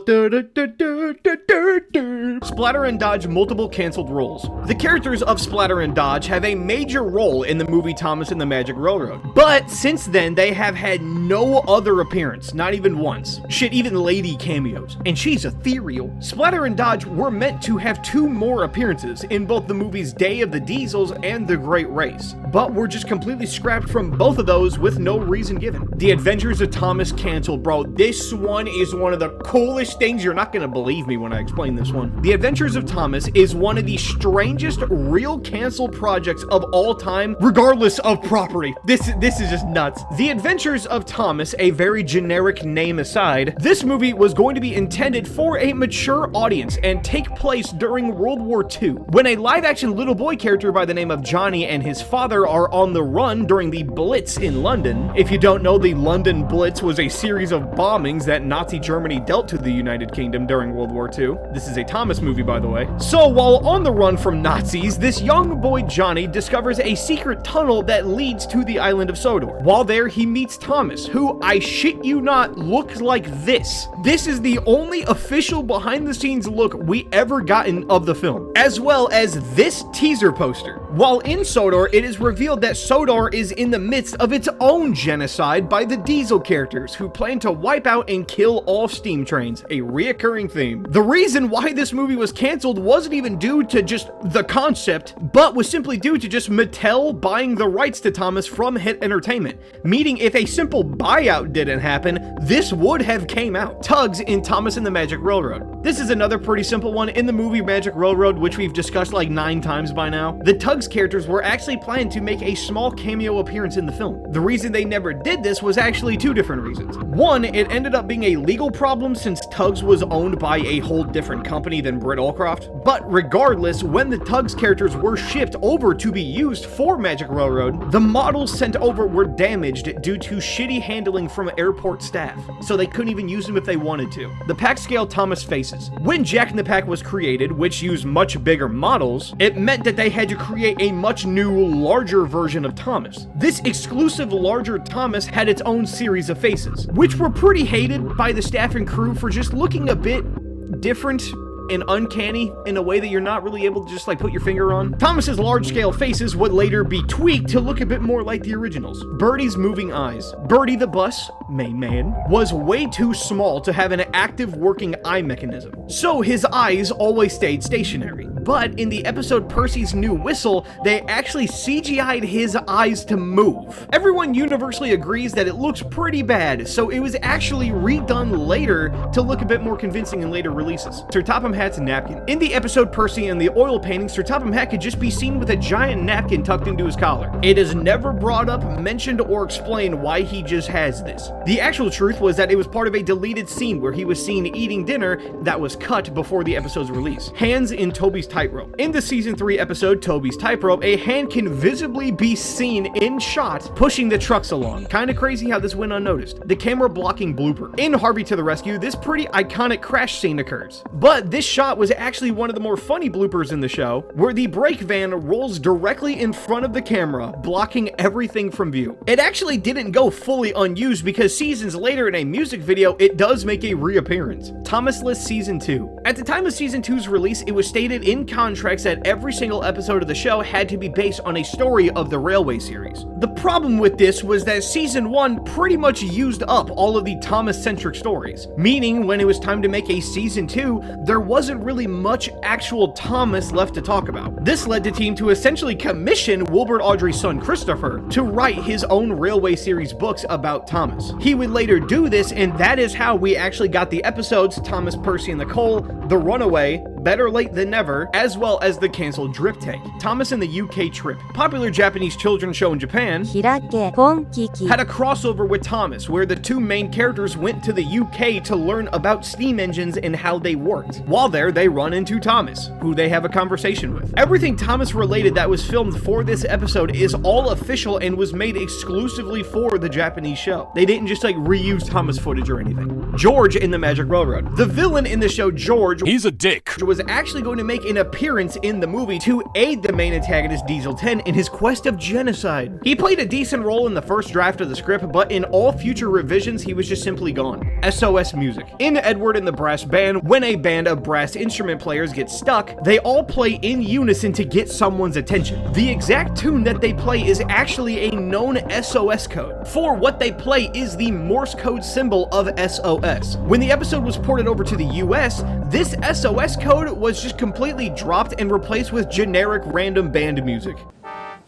Splatter and Dodge multiple canceled roles. The characters of Splatter and Dodge have a major role in the movie Thomas and the Magic Railroad, but since then they have had no other appearance, not even once. Shit, even Lady cameos, and she's ethereal. Splatter and Dodge were meant to have 2 more appearances in both the movies Day of the Diesels and The Great Race, but were just completely scrapped from both of those with no reason given. The Adventures of Thomas canceled, bro. This one is one of the coolest things. You're not gonna believe me when I explain this one. The Adventures of Thomas is one of the strangest real canceled projects of all time, regardless of property. This is just nuts. The Adventures of Thomas, a very generic name aside, this movie was going to be intended for a mature audience and take place during World War II, when a live-action little boy character by the name of Johnny and his father are on the run during the Blitz in London. If you don't know, the London Blitz was a series of bombings that Nazi Germany dealt to the United Kingdom during World War II. This is a Thomas movie, by the way. So, while on the run from Nazis, this young boy Johnny discovers a secret tunnel that leads to the island of Sodor. While there, he meets Thomas, who, I shit you not, looks like this. This is the only official behind-the-scenes look we ever gotten of the film, as well as this teaser poster. While in Sodor, it is revealed that Sodor is in the midst of its own genocide by the Diesel characters, who plan to wipe out and kill all steam trains, a reoccurring theme. The reason why this movie was canceled wasn't even due to just the concept, but was simply due to just Mattel buying the rights to Thomas from Hit Entertainment, meaning if a simple buyout didn't happen, this would have came out. Tugs in Thomas and the Magic Railroad. This is another pretty simple one. In the movie Magic Railroad, which we've discussed like 9 times by now, the Tugs characters were actually planned to make a small cameo appearance in the film. The reason they never did this was actually 2 different reasons. One, it ended up being a legal problem since Tugs was owned by a whole different company than Britt Allcroft. But regardless, when the Tugs characters were shipped over to be used for Magic Railroad, the models sent over were damaged due to shitty handling from airport staff, so they couldn't even use them if they wanted to. The pack scale Thomas faces. When Jack in the Pack was created, which used much bigger models, it meant that they had to create a much new, larger version of Thomas. This exclusive larger Thomas had its own series of faces, which were pretty hated by the staff and crew for just looking a bit different and uncanny in a way that you're not really able to just like put your finger on. Thomas's large-scale faces would later be tweaked to look a bit more like the originals. Birdie's moving eyes. Birdie the bus, main man, was way too small to have an active working eye mechanism, so his eyes always stayed stationary. But in the episode Percy's New Whistle, they actually CGI'd his eyes to move. Everyone universally agrees that it looks pretty bad, so it was actually redone later to look a bit more convincing in later releases. Sir Topham Hatt's napkin. In the episode Percy and the oil painting, Sir Topham Hatt could just be seen with a giant napkin tucked into his collar. It is never brought up, mentioned, or explained why he just has this. The actual truth was that it was part of a deleted scene where he was seen eating dinner that was cut before the episode's release. Hands in Toby's Tightrope. In the season 3 episode Toby's Tightrope, a hand can visibly be seen in shot pushing the trucks along. Kinda crazy how this went unnoticed. The camera blocking blooper. In Harvey to the Rescue, this pretty iconic crash scene occurs. But this shot was actually one of the more funny bloopers in the show, where the brake van rolls directly in front of the camera, blocking everything from view. It actually didn't go fully unused because seasons later in a music video, it does make a reappearance. Thomas List Season 2. At the time of Season 2's release, it was stated in signed contracts that every single episode of the show had to be based on a story of the Railway series. The problem with this was that season 1 pretty much used up all of the Thomas-centric stories, meaning when it was time to make a season 2, there wasn't really much actual Thomas left to talk about. This led the team to essentially commission Wilbur Awdry's son Christopher to write his own Railway series books about Thomas. He would later do this, and that is how we actually got the episodes Thomas, Percy, and the Coal, The Runaway, Better Late Than Never, as well as the cancelled Drip Tank, Thomas and the UK Trip. Popular Japanese children's show in Japan had a crossover with Thomas, where the two main characters went to the UK to learn about steam engines and how they worked. While there, they run into Thomas, who they have a conversation with. Everything Thomas related that was filmed for this episode is all official and was made exclusively for the Japanese show. They didn't just like reuse Thomas footage or anything. George in the Magic Railroad. The villain in the show, George, he's a dick, was actually going to make an appearance in the movie to aid the main antagonist Diesel 10 in his quest of genocide. He played a decent role in the first draft of the script, but in all future revisions he was just simply gone. SOS music. In Edward and the Brass Band, when a band of brass instrument players get stuck, they all play in unison to get someone's attention. The exact tune that they play is actually a known SOS code. For what they play is the Morse code symbol of SOS. When the episode was ported over to the US, this SOS code was just completely dropped and replaced with generic random band music.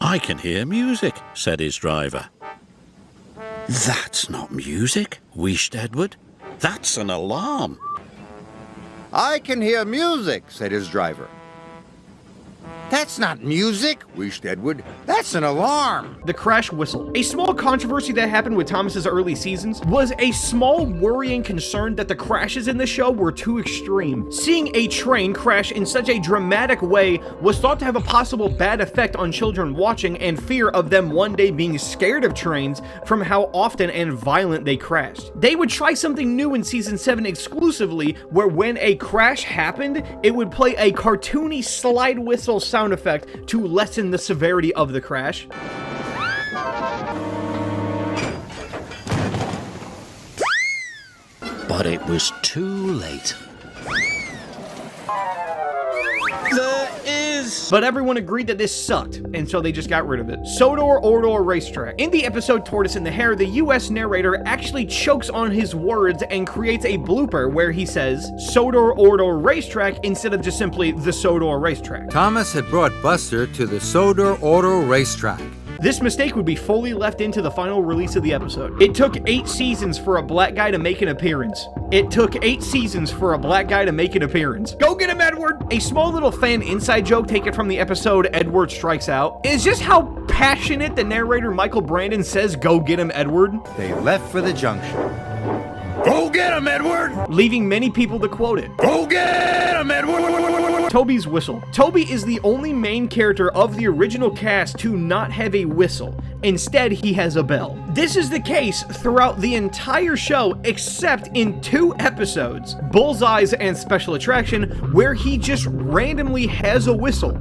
I can hear music, said his driver. That's not music, wheezed Edward. That's an alarm. I can hear music, said his driver. That's not music, wheezed Edward. That's an alarm. The crash whistle. A small controversy that happened with Thomas's early seasons was a small worrying concern that the crashes in the show were too extreme. Seeing a train crash in such a dramatic way was thought to have a possible bad effect on children watching, and fear of them one day being scared of trains from how often and violent they crashed. They would try something new in season 7 exclusively, where when a crash happened, it would play a cartoony slide whistle sound effect to lessen the severity of the crash. But it was too late. But everyone agreed that this sucked, and so they just got rid of it. Sodor Ordor Racetrack. In the episode Tortoise and the Hare, the US narrator actually chokes on his words and creates a blooper where he says Sodor Ordor Racetrack instead of just simply the Sodor Racetrack. Thomas had brought Buster to the Sodor Ordor Racetrack. This mistake would be fully left into the final release of the episode. It took 8 seasons for a black guy to make an appearance. It took 8 seasons for a black guy to make an appearance. Go get him, Edward! A small little fan inside joke taken from the episode Edward Strikes Out is just how passionate the narrator Michael Brandon says go get him, Edward. They left for the junction. Go get him, Edward! Leaving many people to quote it. Go get him, Edward! Toby's whistle. Toby is the only main character of the original cast to not have a whistle. Instead, he has a bell. This is the case throughout the entire show except in 2 episodes, Bullseyes and Special Attraction, where he just randomly has a whistle.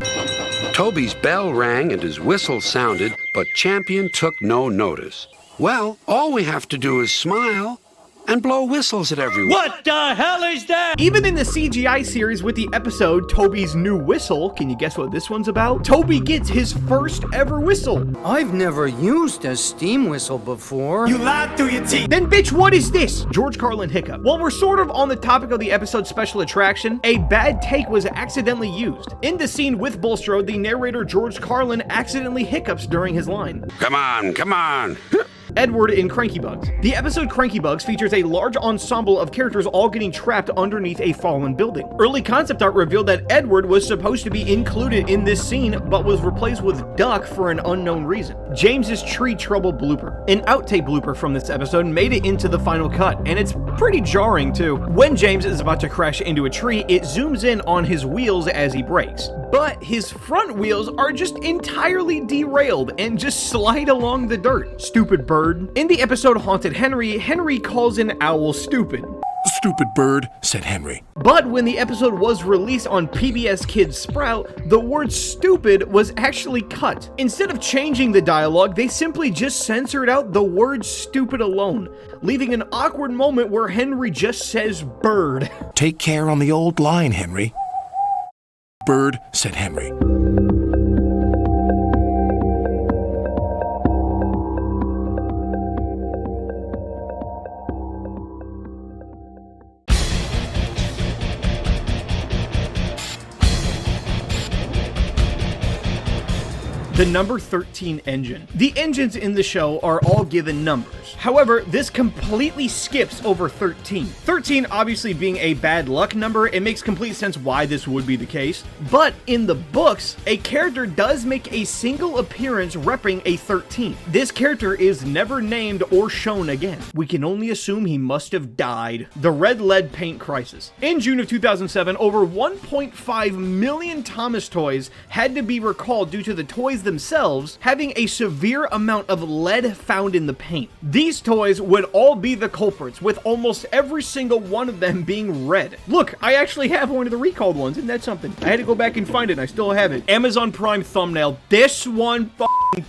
Toby's bell rang and his whistle sounded, but Champion took no notice. Well, all we have to do is smile and blow whistles at everyone. What the hell is that? Even in the CGI series with the episode Toby's New Whistle, can you guess what this one's about? Toby gets his first ever whistle. I've never used a steam whistle before. You lied through your teeth. Then bitch, what is this? George Carlin hiccup. While we're sort of on the topic of the episode Special Attraction, a bad take was accidentally used. In the scene with Bulstrode, the narrator George Carlin accidentally hiccups during his line. Come on, come on. Edward in Cranky Bugs. The episode Cranky Bugs features a large ensemble of characters all getting trapped underneath a fallen building. Early concept art revealed that Edward was supposed to be included in this scene, but was replaced with Duck for an unknown reason. James's tree trouble blooper. An outtake blooper from this episode made it into the final cut, and it's pretty jarring too. When James is about to crash into a tree, it zooms in on his wheels as he brakes. But his front wheels are just entirely derailed and just slide along the dirt. Stupid bird. In the episode Haunted Henry, Henry calls an owl stupid. Stupid bird, said Henry. But when the episode was released on PBS Kids Sprout, the word stupid was actually cut. Instead of changing the dialogue, they simply just censored out the word stupid alone, leaving an awkward moment where Henry just says bird. Take care on the old line, Henry. Bird, said Henry. The number 13 engine. The engines in the show are all given numbers. However, this completely skips over 13. 13 obviously being a bad luck number, it makes complete sense why this would be the case. But in the books, a character does make a single appearance repping a 13. This character is never named or shown again. We can only assume he must have died. The Red Lead Paint Crisis. In June of 2007, over 1.5 million Thomas toys had to be recalled due to the toys themselves having a severe amount of lead found in the paint. These toys would all be the culprits, with almost every single one of them being red. Look, I actually have one of the recalled ones, isn't that something? I had to go back and find it, and I still have it. Amazon Prime thumbnail. This one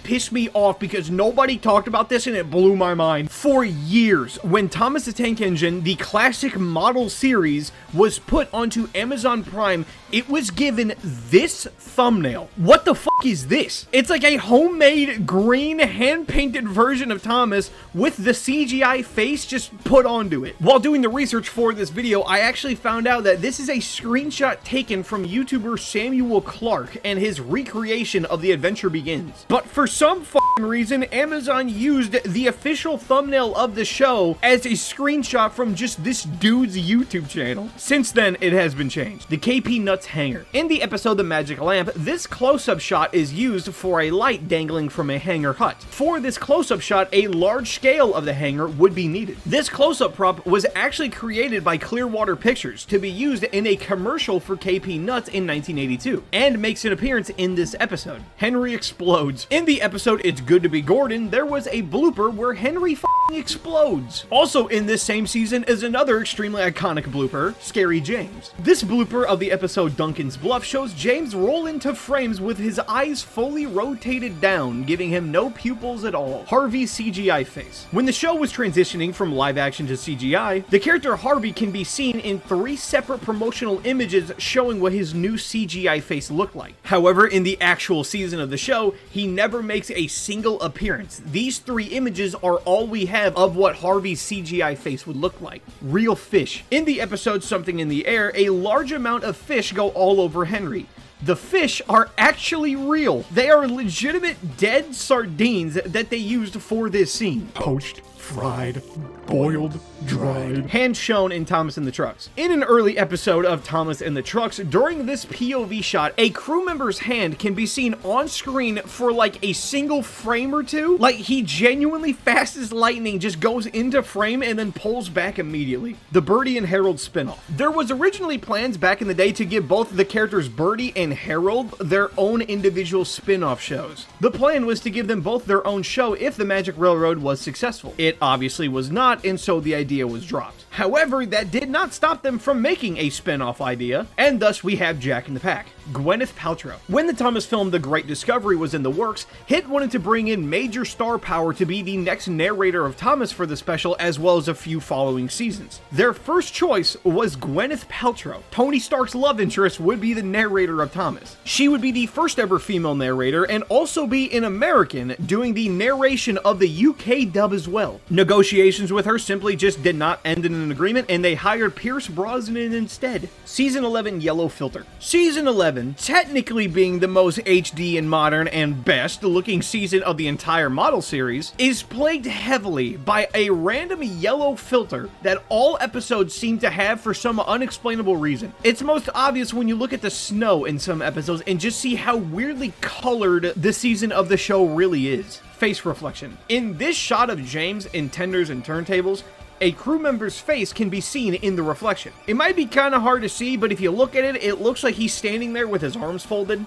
pissed me off because nobody talked about this and it blew my mind. For years, when Thomas the Tank Engine, the classic model series, was put onto Amazon Prime, it was given this thumbnail. What the fuck is this? It's like a homemade green hand-painted version of Thomas with the CGI face just put onto it. While doing the research for this video, I actually found out that this is a screenshot taken from YouTuber Samuel Clark and his recreation of The Adventure Begins. But for some fucking reason, Amazon used the official thumbnail of the show as a screenshot from just this dude's YouTube channel. Since then, it has been changed. The KP Nuts hanger. In the episode The Magic Lamp, this close-up shot is used for a light dangling from a hanger hut. For this close-up shot, a large scale of the hanger would be needed. This close-up prop was actually created by Clearwater Pictures to be used in a commercial for KP Nuts in 1982, and makes an appearance in this episode. Henry explodes. In the episode It's Good to Be Gordon, there was a blooper where Henry f***ing explodes. Also in this same season is another extremely iconic blooper, Scary James. This blooper of the episode Duncan's Bluff shows James roll into frames with his eyes fully rotated down, giving him no pupils at all. Harvey's CGI face. When the show was transitioning from live action to CGI, the character Harvey can be seen in 3 separate promotional images showing what his new CGI face looked like. However, in the actual season of the show, he never makes a single appearance. These 3 images are all we have of what Harvey's CGI face would look like. Real fish. In the episode Something in the Air, a large amount of fish go all over Henry. The fish are actually real. They are legitimate dead sardines that they used for this scene. Poached, fried, boiled, dried. Hand shown in Thomas and the Trucks. In an early episode of Thomas and the Trucks, during this POV shot, a crew member's hand can be seen on screen for like a single frame or two. Like he genuinely, fast as lightning, just goes into frame and then pulls back immediately. The Birdie and Harold spinoff. There was originally plans back in the day to give both the characters Birdie and Harold their own individual spin-off shows. The plan was to give them both their own show if the Magic Railroad was successful. It obviously was not, and so the idea was dropped. However, that did not stop them from making a spin-off idea, and thus we have Jack in the Pack. Gwyneth Paltrow. When the Thomas film The Great Discovery was in the works, HIT wanted to bring in major star power to be the next narrator of Thomas for the special, as well as a few following seasons. Their first choice was Gwyneth Paltrow. Tony Stark's love interest would be the narrator of Thomas. She would be the first ever female narrator and also be an American, doing the narration of the UK dub as well. Negotiations with her simply just did not end in an agreement, and they hired Pierce Brosnan instead. Season 11 Yellow Filter. Season 11, technically being the most HD and modern and best looking season of the entire model series, is plagued heavily by a random yellow filter that all episodes seem to have for some unexplainable reason. It's most obvious when you look at the snow in some episodes and just see how weirdly colored the season of the show really is. Face reflection. In this shot of James in Tenders and Turntables, a crew member's face can be seen in the reflection. It might be kind of hard to see, but if you look at it, it looks like he's standing there with his arms folded.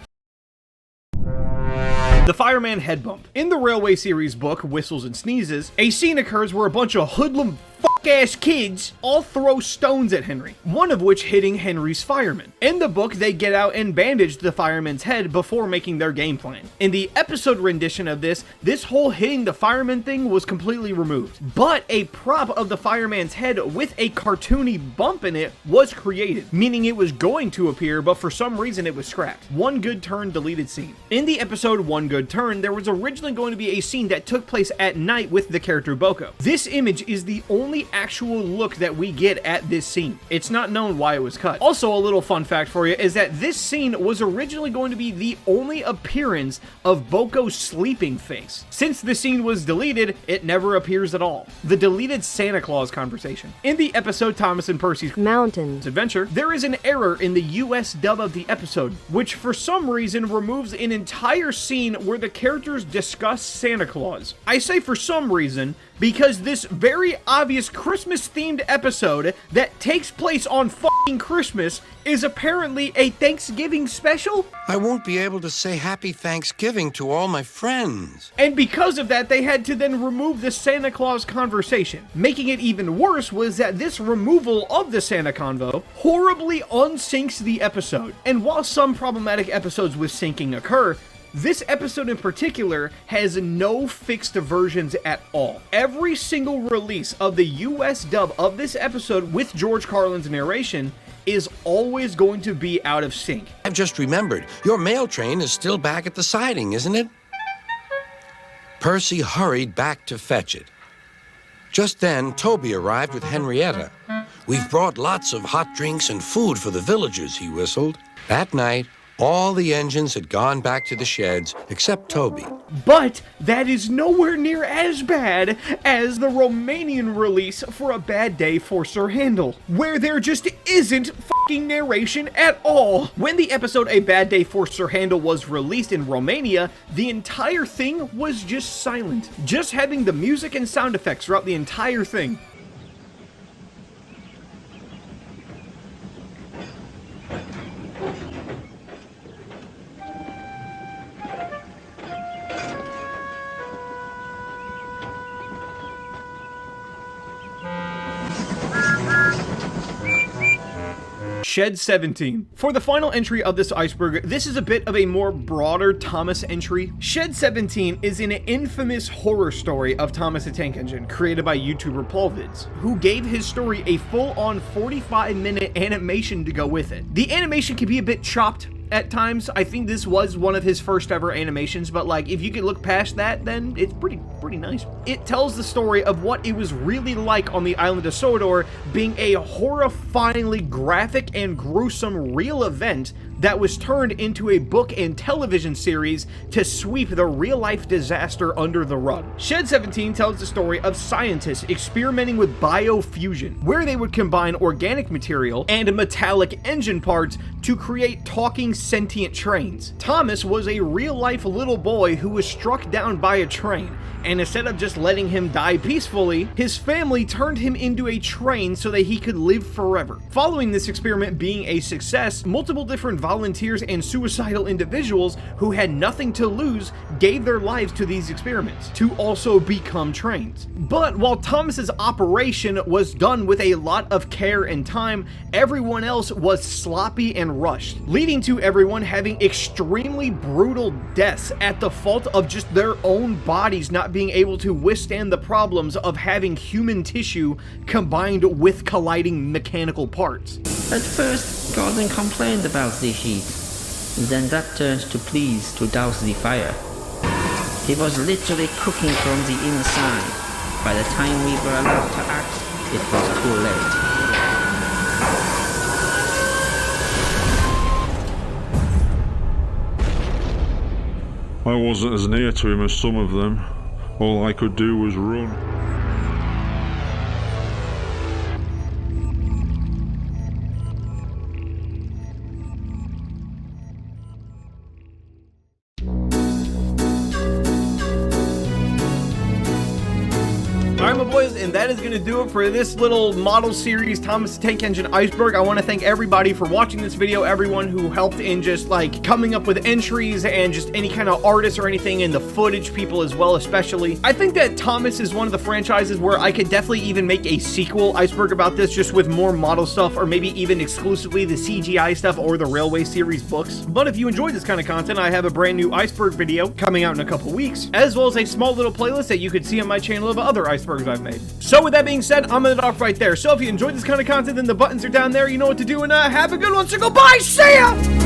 The Fireman Head Bump. In the Railway series book, Whistles and Sneezes, a scene occurs where a bunch of hoodlum ass kids all throw stones at Henry, one of which hitting Henry's fireman. In the book, they get out and bandage the fireman's head before making their game plan. In the episode rendition of this whole hitting the fireman thing was completely removed, but a prop of the fireman's head with a cartoony bump in it was created, meaning it was going to appear, but for some reason it was scrapped. One Good Turn deleted scene. In the episode One Good Turn, there was originally going to be a scene that took place at night with the character Boko. This image is the only actual look that we get at this scene. It's not known why it was cut. Also, a little fun fact for you is that this scene was originally going to be the only appearance of Boko's sleeping face. Since the scene was deleted, it never appears at all. The deleted Santa Claus conversation. In the episode Thomas and Percy's Mountains Adventure, there is an error in the US dub of the episode, which for some reason removes an entire scene where the characters discuss Santa Claus. I say for some reason because this very obvious Christmas-themed episode that takes place on fucking Christmas is apparently a Thanksgiving special? I won't be able to say Happy Thanksgiving to all my friends. And because of that, they had to then remove the Santa Claus conversation. Making it even worse was that this removal of the Santa convo horribly unsyncs the episode. And while some problematic episodes with syncing occur, this episode in particular has no fixed versions at all. Every single release of the US dub of this episode with George Carlin's narration is always going to be out of sync. I've just remembered, your mail train is still back at the siding, isn't it? Percy hurried back to fetch it. Just then, Toby arrived with Henrietta. We've brought lots of hot drinks and food for the villagers, he whistled. That night, all the engines had gone back to the sheds, except Toby. But that is nowhere near as bad as the Romanian release for A Bad Day for Sir Handel, where there just isn't fucking narration at all. When the episode A Bad Day for Sir Handel was released in Romania, the entire thing was just silent, just having the music and sound effects throughout the entire thing. Shed 17. For the final entry of this iceberg, this is a bit of a more broader Thomas entry. Shed 17 is an infamous horror story of Thomas the Tank Engine, created by YouTuber PaulVids, who gave his story a full-on 45-minute animation to go with it. The animation can be a bit chopped at times. I think this was one of his first ever animations, but like, if you could look past that, then it's pretty nice. It tells the story of what it was really like on the island of Sodor, being a horrifyingly graphic and gruesome real event that was turned into a book and television series to sweep the real-life disaster under the rug. Shed 17 tells the story of scientists experimenting with biofusion, where they would combine organic material and metallic engine parts to create talking sentient trains. Thomas was a real-life little boy who was struck down by a train, and instead of just letting him die peacefully, his family turned him into a train so that he could live forever. Following this experiment being a success, multiple different volunteers and suicidal individuals who had nothing to lose gave their lives to these experiments to also become trains. But while Thomas's operation was done with a lot of care and time, everyone else was sloppy and rushed, leading to everyone having extremely brutal deaths at the fault of just their own bodies not being able to withstand the problems of having human tissue combined with colliding mechanical parts. At first, Gordon complained about the heat. Then that turned to pleas to douse the fire. He was literally cooking from the inside. By the time we were allowed to act, it was too late. I wasn't as near to him as some of them. All I could do was run. I'm boys, and that is going to do it for this little model series, Thomas the Tank Engine Iceberg. I want to thank everybody for watching this video, everyone who helped in just like coming up with entries and just any kind of artists or anything, and the footage people as well, especially. I think that Thomas is one of the franchises where I could definitely even make a sequel Iceberg about this, just with more model stuff, or maybe even exclusively the CGI stuff or the Railway series books. But if you enjoyed this kind of content, I have a brand new Iceberg video coming out in a couple weeks, as well as a small little playlist that you could see on my channel of other icebergs I've made. So with that being said, I'm gonna end it off right there. So if you enjoyed this kind of content, then the buttons are down there. You know what to do, and have a good one. So goodbye. See ya!